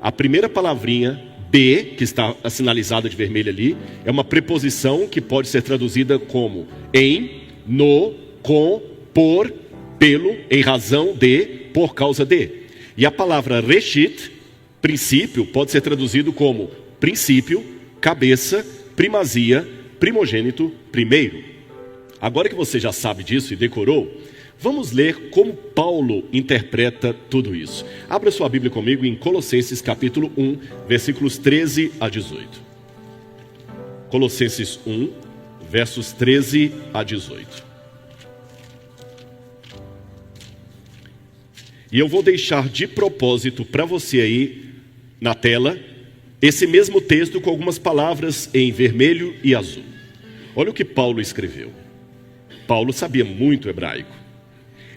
A primeira palavrinha, be, que está sinalizada de vermelho ali, é uma preposição que pode ser traduzida como em, no, com, por, pelo, em razão de, por causa de. E a palavra reshit, princípio, pode ser traduzido como princípio, cabeça, primazia, primogênito, primeiro. Agora que você já sabe disso e decorou, vamos ler como Paulo interpreta tudo isso. Abra sua Bíblia comigo em Colossenses capítulo 1, versículos 13 a 18. Colossenses 1, versos 13 a 18. E eu vou deixar de propósito para você aí na tela esse mesmo texto com algumas palavras em vermelho e azul. Olha o que Paulo escreveu. Paulo sabia muito hebraico.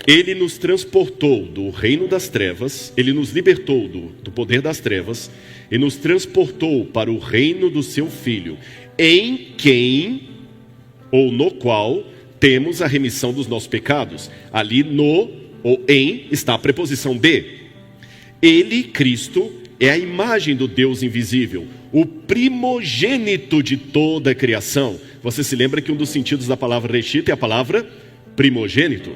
Ele nos transportou do reino das trevas, ele nos libertou do poder das trevas e nos transportou para o reino do seu Filho, em quem, ou no qual, temos a remissão dos nossos pecados. Ali no ou em está a preposição be. Ele, Cristo, é a imagem do Deus invisível, o primogênito de toda a criação. Você se lembra que um dos sentidos da palavra reshit é a palavra primogênito?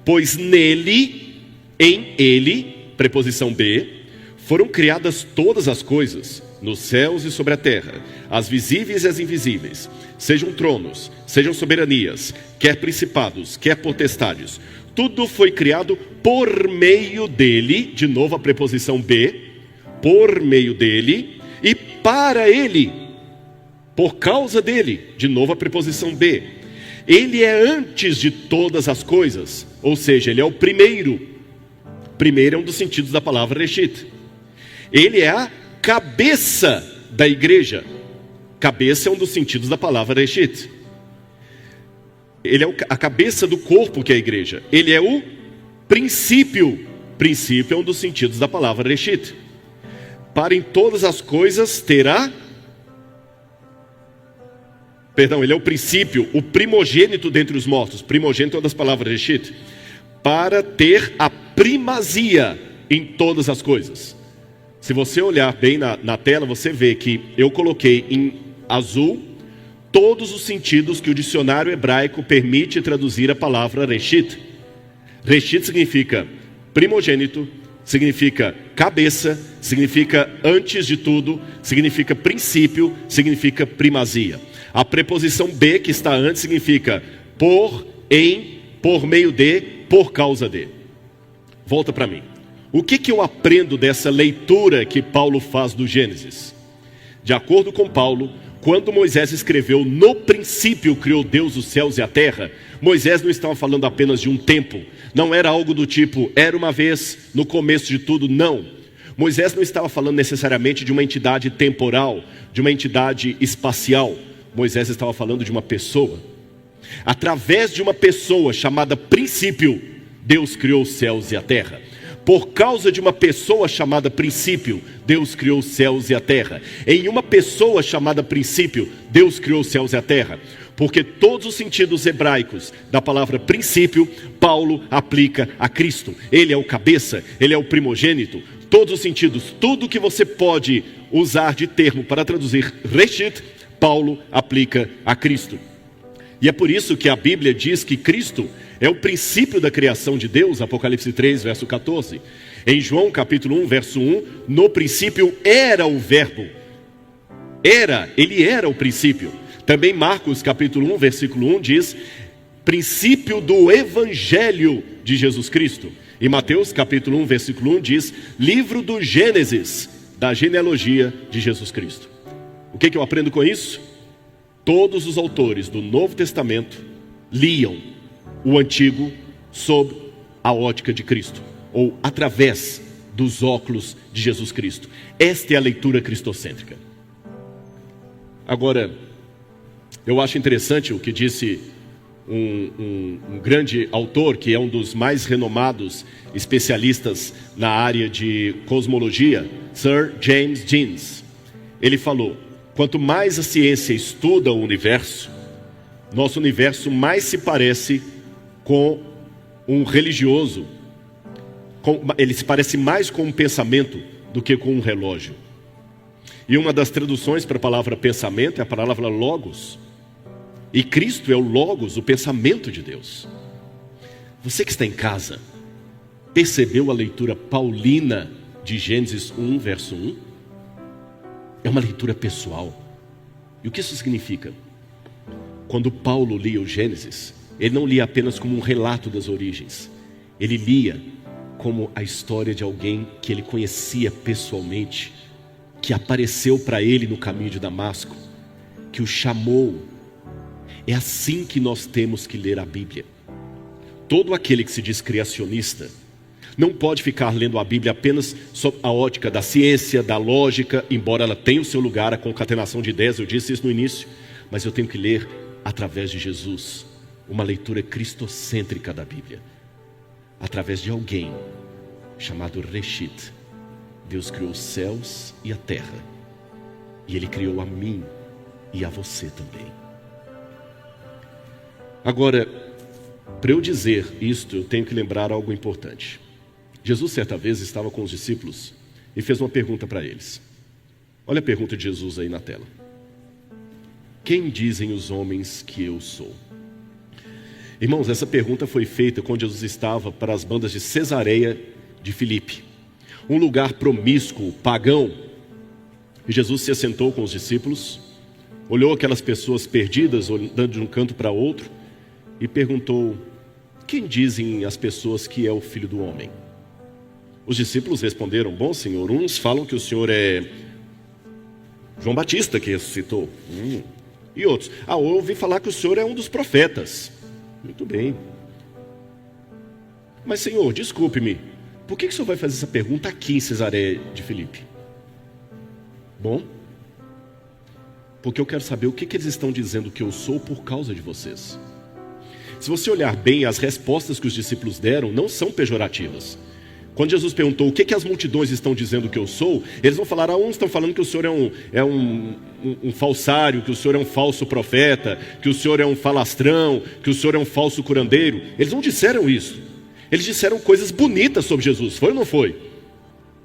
Pois nele, em ele, preposição be, foram criadas todas as coisas, nos céus e sobre a terra, as visíveis e as invisíveis, sejam tronos, sejam soberanias, quer principados, quer potestades. Tudo foi criado por meio dele, de novo a preposição be, por meio dele e para ele. Por causa dele, de novo a preposição be. Ele é antes de todas as coisas, ou seja, ele é o primeiro. Primeiro é um dos sentidos da palavra reshit. Ele é a cabeça da igreja. Cabeça é um dos sentidos da palavra reshit. Ele é a cabeça do corpo que é a igreja. Ele é o princípio. Princípio é um dos sentidos da palavra reshit. Para em todas as coisas terá... ele é o princípio, o primogênito dentre os mortos. Primogênito é uma das palavras reshit. Para ter a primazia em todas as coisas. Se você olhar bem na tela, você vê que eu coloquei em azul todos os sentidos que o dicionário hebraico permite traduzir a palavra reshit. Reshit significa primogênito, significa cabeça, significa antes de tudo, significa princípio, significa primazia. A preposição be, que está antes, significa por, em, por meio de, por causa de. volta para mim. O que eu aprendo dessa leitura que Paulo faz do Gênesis? De acordo com Paulo, quando Moisés escreveu, no princípio criou Deus os céus e a terra, Moisés não estava falando apenas de um tempo, não era algo do tipo, era uma vez, no começo de tudo, não. Moisés não estava falando necessariamente de uma entidade temporal, de uma entidade espacial. Moisés estava falando de uma pessoa. Através de uma pessoa chamada princípio, Deus criou os céus e a terra. Por causa de uma pessoa chamada princípio, Deus criou os céus e a terra. Em uma pessoa chamada princípio, Deus criou os céus e a terra. Porque todos os sentidos hebraicos da palavra princípio, Paulo aplica a Cristo. Ele é o cabeça, ele é o primogênito. Todos os sentidos, tudo que você pode usar de termo para traduzir Reshit, Paulo aplica a Cristo. E é por isso que a Bíblia diz que Cristo é o princípio da criação de Deus, Apocalipse 3, verso 14. Em João capítulo 1, verso 1, no princípio era o verbo. Ele era o princípio. Também Marcos capítulo 1, versículo 1 diz, princípio do Evangelho de Jesus Cristo. E Mateus capítulo 1, versículo 1 diz, livro do Gênesis, da genealogia de Jesus Cristo. O que eu aprendo com isso? Todos os autores do Novo Testamento liam o Antigo sob a ótica de Cristo, ou através dos óculos de Jesus Cristo. Esta é a leitura cristocêntrica. Agora, eu acho interessante o que disse um grande autor, que é um dos mais renomados especialistas na área de cosmologia, Sir James Jeans. Ele falou, quanto mais a ciência estuda o universo, nosso universo mais se parece com um religioso, ele se parece mais com um pensamento do que com um relógio. E uma das traduções para a palavra pensamento é a palavra logos. E Cristo é o logos, o pensamento de Deus. Você que está em casa, percebeu a leitura paulina de Gênesis 1, verso 1? É uma leitura pessoal. E o que isso significa? Quando Paulo lia o Gênesis, ele não lia apenas como um relato das origens. Ele lia como a história de alguém que ele conhecia pessoalmente, que apareceu para ele no caminho de Damasco, que o chamou. É assim que nós temos que ler a Bíblia. Todo aquele que se diz criacionista não pode ficar lendo a Bíblia apenas sob a ótica da ciência, da lógica, embora ela tenha o seu lugar, a concatenação de ideias, eu disse isso no início, mas eu tenho que ler através de Jesus, uma leitura cristocêntrica da Bíblia, através de alguém chamado Reshit. Deus criou os céus e a terra, e Ele criou a mim e a você também. Agora, para eu dizer isto, eu tenho que lembrar algo importante. Jesus certa vez estava com os discípulos e fez uma pergunta para eles. Olha a pergunta de Jesus aí na tela. Quem dizem os homens que eu sou? Irmãos, essa pergunta foi feita quando Jesus estava para as bandas de Cesareia de Filipe, um lugar promíscuo, pagão. E Jesus se assentou com os discípulos, olhou aquelas pessoas perdidas, andando de um canto para outro, e perguntou, quem dizem as pessoas que é o Filho do Homem? Os discípulos responderam, bom Senhor, uns falam que o Senhor é João Batista que ressuscitou, e outros, eu ouvi falar que o Senhor é um dos profetas. Muito bem. Mas Senhor, desculpe-me, por que o Senhor vai fazer essa pergunta aqui em Cesareia de Filipe? Bom, porque eu quero saber o que eles estão dizendo que eu sou por causa de vocês. Se você olhar bem, as respostas que os discípulos deram não são pejorativas. Quando Jesus perguntou o que as multidões estão dizendo que eu sou, eles vão falar, uns estão falando que o Senhor é um falsário, que o Senhor é um falso profeta, que o Senhor é um falastrão, que o Senhor é um falso curandeiro. Eles não disseram isso. Eles disseram coisas bonitas sobre Jesus, foi ou não foi?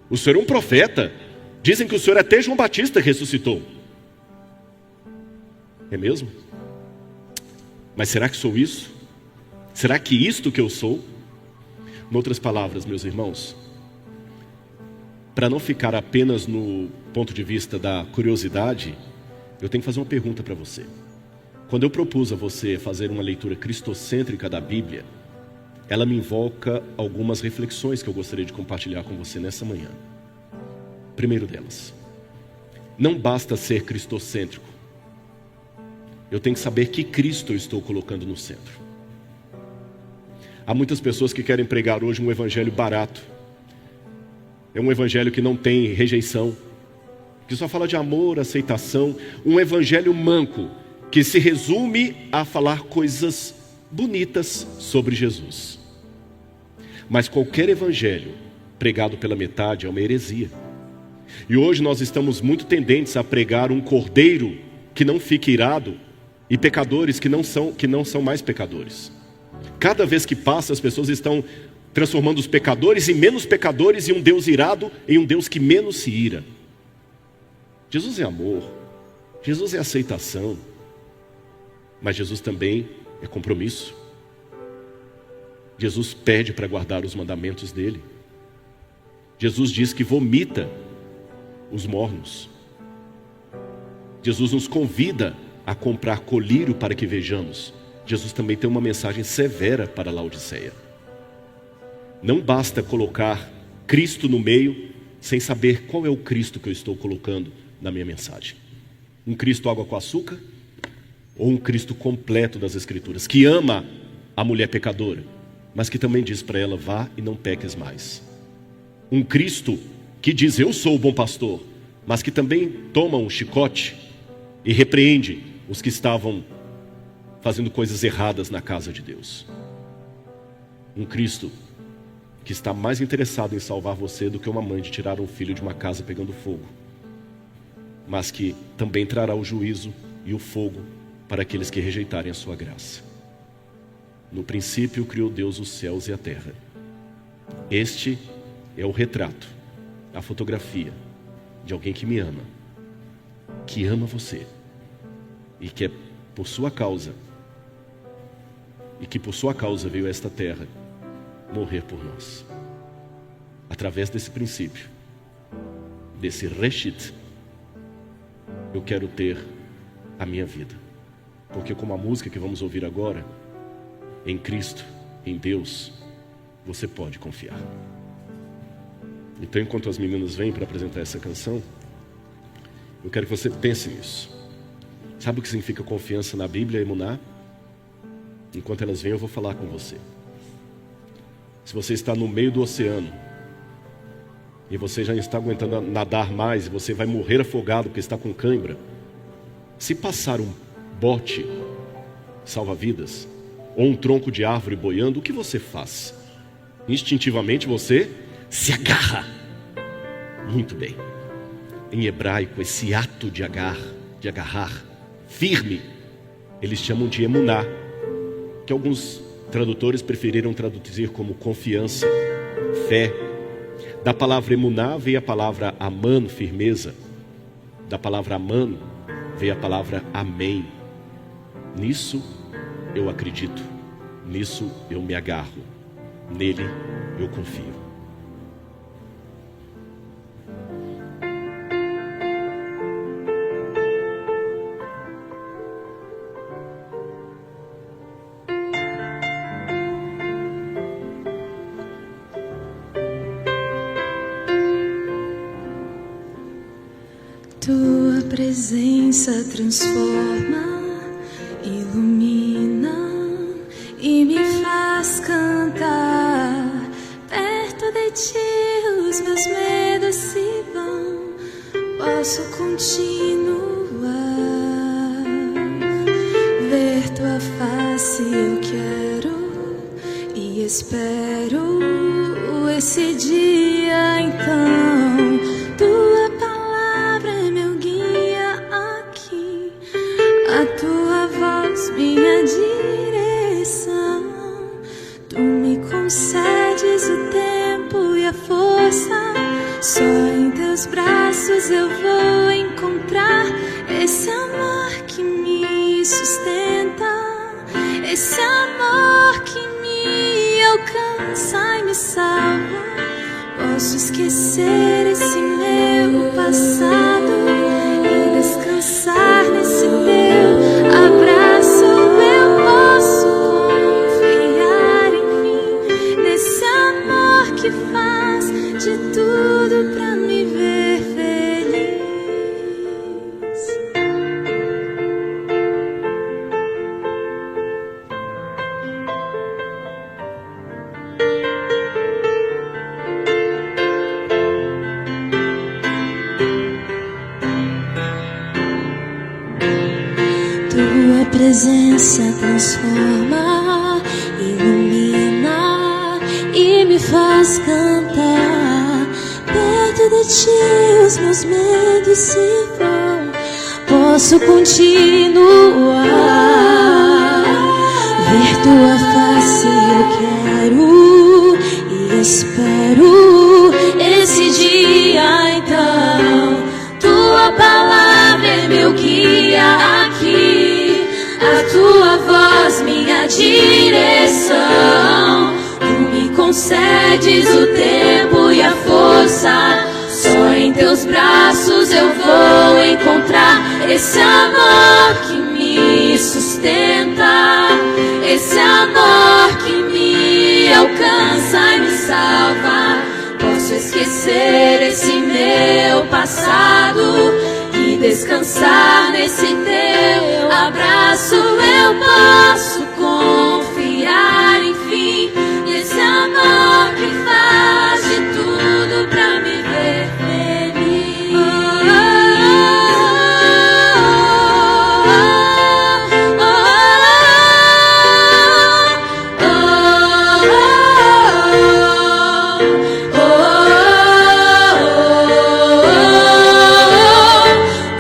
O Senhor é um profeta. Dizem que o Senhor é até João Batista que ressuscitou. É mesmo? Mas será que sou isso? Será que isto que eu sou? Em outras palavras, meus irmãos, para não ficar apenas no ponto de vista da curiosidade, eu tenho que fazer uma pergunta para você. Quando eu propus a você fazer uma leitura cristocêntrica da Bíblia, ela me invoca algumas reflexões que eu gostaria de compartilhar com você nessa manhã. Primeiro delas, não basta ser cristocêntrico. Eu tenho que saber que Cristo eu estou colocando no centro. Há muitas pessoas que querem pregar hoje um evangelho barato. É um evangelho que não tem rejeição, que só fala de amor, aceitação. Um evangelho manco, que se resume a falar coisas bonitas sobre Jesus. Mas qualquer evangelho pregado pela metade é uma heresia. E hoje nós estamos muito tendentes a pregar um cordeiro que não fique irado e pecadores que não são mais pecadores. Cada vez que passa, as pessoas estão transformando os pecadores em menos pecadores e um Deus irado em um Deus que menos se ira. Jesus é amor, Jesus é aceitação, mas Jesus também é compromisso. Jesus pede para guardar os mandamentos dele. Jesus diz que vomita os mornos. Jesus nos convida a comprar colírio para que vejamos. Jesus também tem uma mensagem severa para Laodiceia. Não basta colocar Cristo no meio sem saber qual é o Cristo que eu estou colocando na minha mensagem. Um Cristo água com açúcar ou um Cristo completo das Escrituras, que ama a mulher pecadora, mas que também diz para ela: vá e não peques mais. Um Cristo que diz: eu sou o bom pastor, mas que também toma um chicote e repreende os que estavam fazendo coisas erradas na casa de Deus. Um Cristo que está mais interessado em salvar você do que uma mãe de tirar um filho de uma casa pegando fogo, mas que também trará o juízo e o fogo para aqueles que rejeitarem a sua graça. No princípio criou Deus os céus e a terra. Este é o retrato, a fotografia de alguém que me ama, que ama você e que é por sua causa, e que por sua causa veio a esta terra morrer por nós. Através desse princípio, desse reshit, eu quero ter a minha vida, porque como a música que vamos ouvir agora, em Cristo, em Deus, você pode confiar. Então, enquanto as meninas vêm para apresentar essa canção, eu quero que você pense nisso. Sabe o que significa confiança na Bíblia, emuná? Enquanto elas vêm, eu vou falar com você. Se você está no meio do oceano e você já não está aguentando nadar mais, e você vai morrer afogado porque está com cãibra, se passar um bote salva-vidas ou um tronco de árvore boiando, o que você faz? Instintivamente você se agarra. Muito bem. Em hebraico, esse ato de agarrar firme, eles chamam de emuná, que alguns tradutores preferiram traduzir como confiança, fé. Da palavra emuná veio a palavra aman, firmeza. Da palavra aman veio a palavra amém. Nisso eu acredito, nisso eu me agarro, nele eu confio. Tua presença transforma, ilumina e me faz cantar. Perto de ti os meus medos se vão, posso continuar. Ver tua face eu quero e espero esse dia então. Tua palavra é meu guia aqui, a tua voz minha direção. Tu me concedes o tempo e a força, só em teus braços eu vou encontrar esse amor que me sustenta, esse amor que me alcança e me salva. Posso esquecer esse meu passado e descansar nesse teu abraço. Eu posso confiar em mim, faz de tudo pra me ver feliz. Tua presença transforma, ilumina e me faz cantar. Perto de ti os meus medos se vão, posso continuar. Ver tua face eu quero e espero esse dia então. Tua palavra é meu guia aqui, a tua voz minha direção. Tu me concedes o tempo e a força, só em teus braços eu vou encontrar esse amor que me sustenta, esse amor que me alcança e me salva. Posso esquecer esse meu passado e descansar nesse teu abraço. Eu posso confiar, enfim, nesse amor que faz de tudo pra me ver feliz.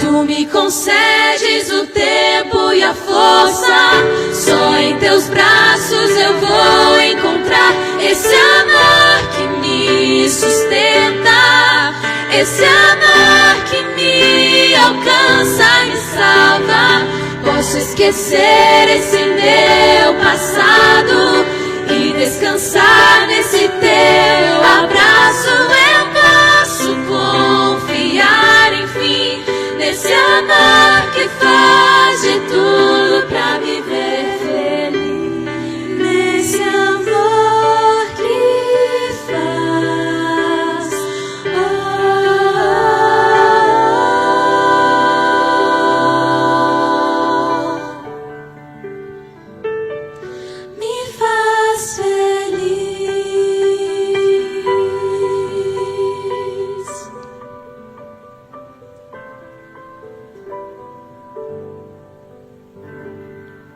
Tu me concedes o tempo e a força, só em teus braços eu vou encontrar esse amor que me sustenta, esse amor que me alcança e me salva. Posso esquecer esse meu passado e descansar nesse teu abraço. Eu posso confiar, enfim, nesse amor que faz de tudo pra me ver feliz. Nesse amor que faz me faz feliz.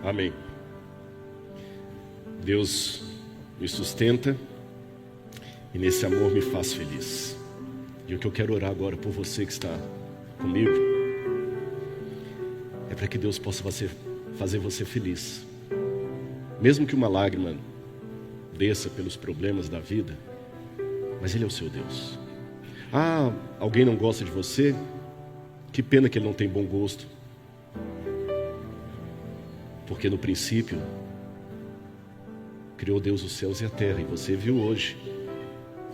Amém. Deus me sustenta e nesse amor me faz feliz. E o que eu quero orar agora por você que está comigo é para que Deus possa fazer você feliz. Mesmo que uma lágrima desça pelos problemas da vida, mas Ele é o seu Deus. Ah, alguém não gosta de você? Que pena que ele não tem bom gosto. Porque no princípio criou Deus os céus e a terra, e você viu hoje.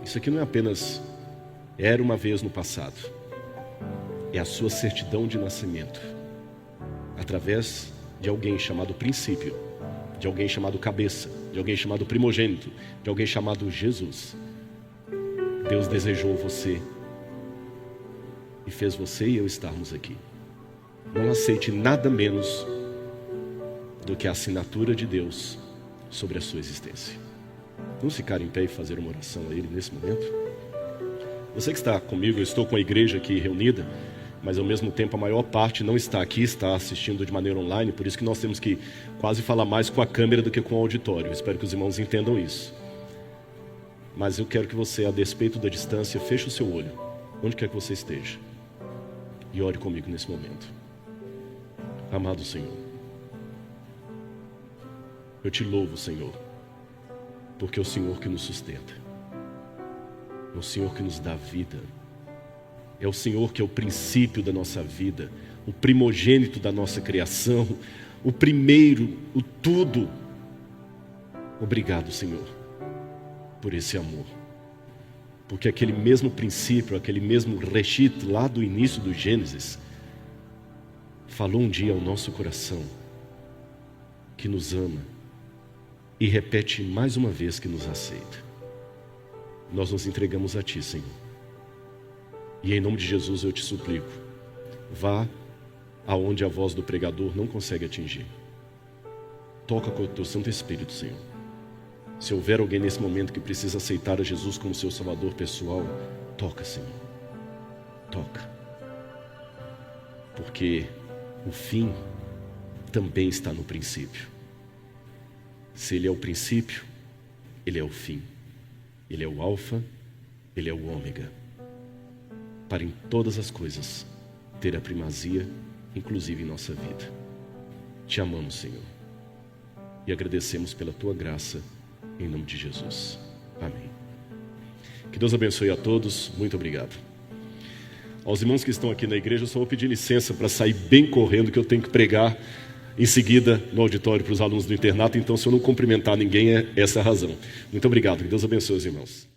Isso aqui não é apenas era uma vez no passado, é a sua certidão de nascimento, através de alguém chamado princípio, de alguém chamado cabeça, de alguém chamado primogênito, de alguém chamado Jesus. Deus desejou você e fez você e eu estarmos aqui. Não aceite nada menos do que a assinatura de Deus sobre a sua existência. Vamos ficar em pé e fazer uma oração a Ele nesse momento? Você que está comigo, eu estou com a igreja aqui reunida, mas ao mesmo tempo a maior parte não está aqui, está assistindo de maneira online, por isso que nós temos que quase falar mais com a câmera do que com o auditório. Eu espero que os irmãos entendam isso. Mas eu quero que você, a despeito da distância, feche o seu olho, onde quer que você esteja, e ore comigo nesse momento. Amado Senhor, eu te louvo, Senhor, porque é o Senhor que nos sustenta, é o Senhor que nos dá vida, é o Senhor que é o princípio da nossa vida, o primogênito da nossa criação, o primeiro, o tudo. Obrigado, Senhor, por esse amor, porque aquele mesmo princípio, aquele mesmo reshit lá do início do Gênesis, falou um dia ao nosso coração que nos ama e repete mais uma vez que nos aceita. nós nos entregamos a Ti, Senhor. E em nome de Jesus eu te suplico, vá aonde a voz do pregador não consegue atingir. Toca com o Teu Santo Espírito, Senhor. Se houver alguém nesse momento que precisa aceitar a Jesus como seu Salvador pessoal, toca, Senhor. Toca. Porque o fim também está no princípio. Se Ele é o princípio, Ele é o fim. Ele é o alfa, Ele é o ômega. Para em todas as coisas ter a primazia, inclusive em nossa vida. Te amamos, Senhor. E agradecemos pela Tua graça, em nome de Jesus. Amém. Que Deus abençoe a todos. Muito obrigado. Aos irmãos que estão aqui na igreja, eu só vou pedir licença para sair bem correndo, que eu tenho que pregar em seguida no auditório para os alunos do internato. Então, se eu não cumprimentar ninguém, é essa a razão. Muito obrigado. Que Deus abençoe os irmãos.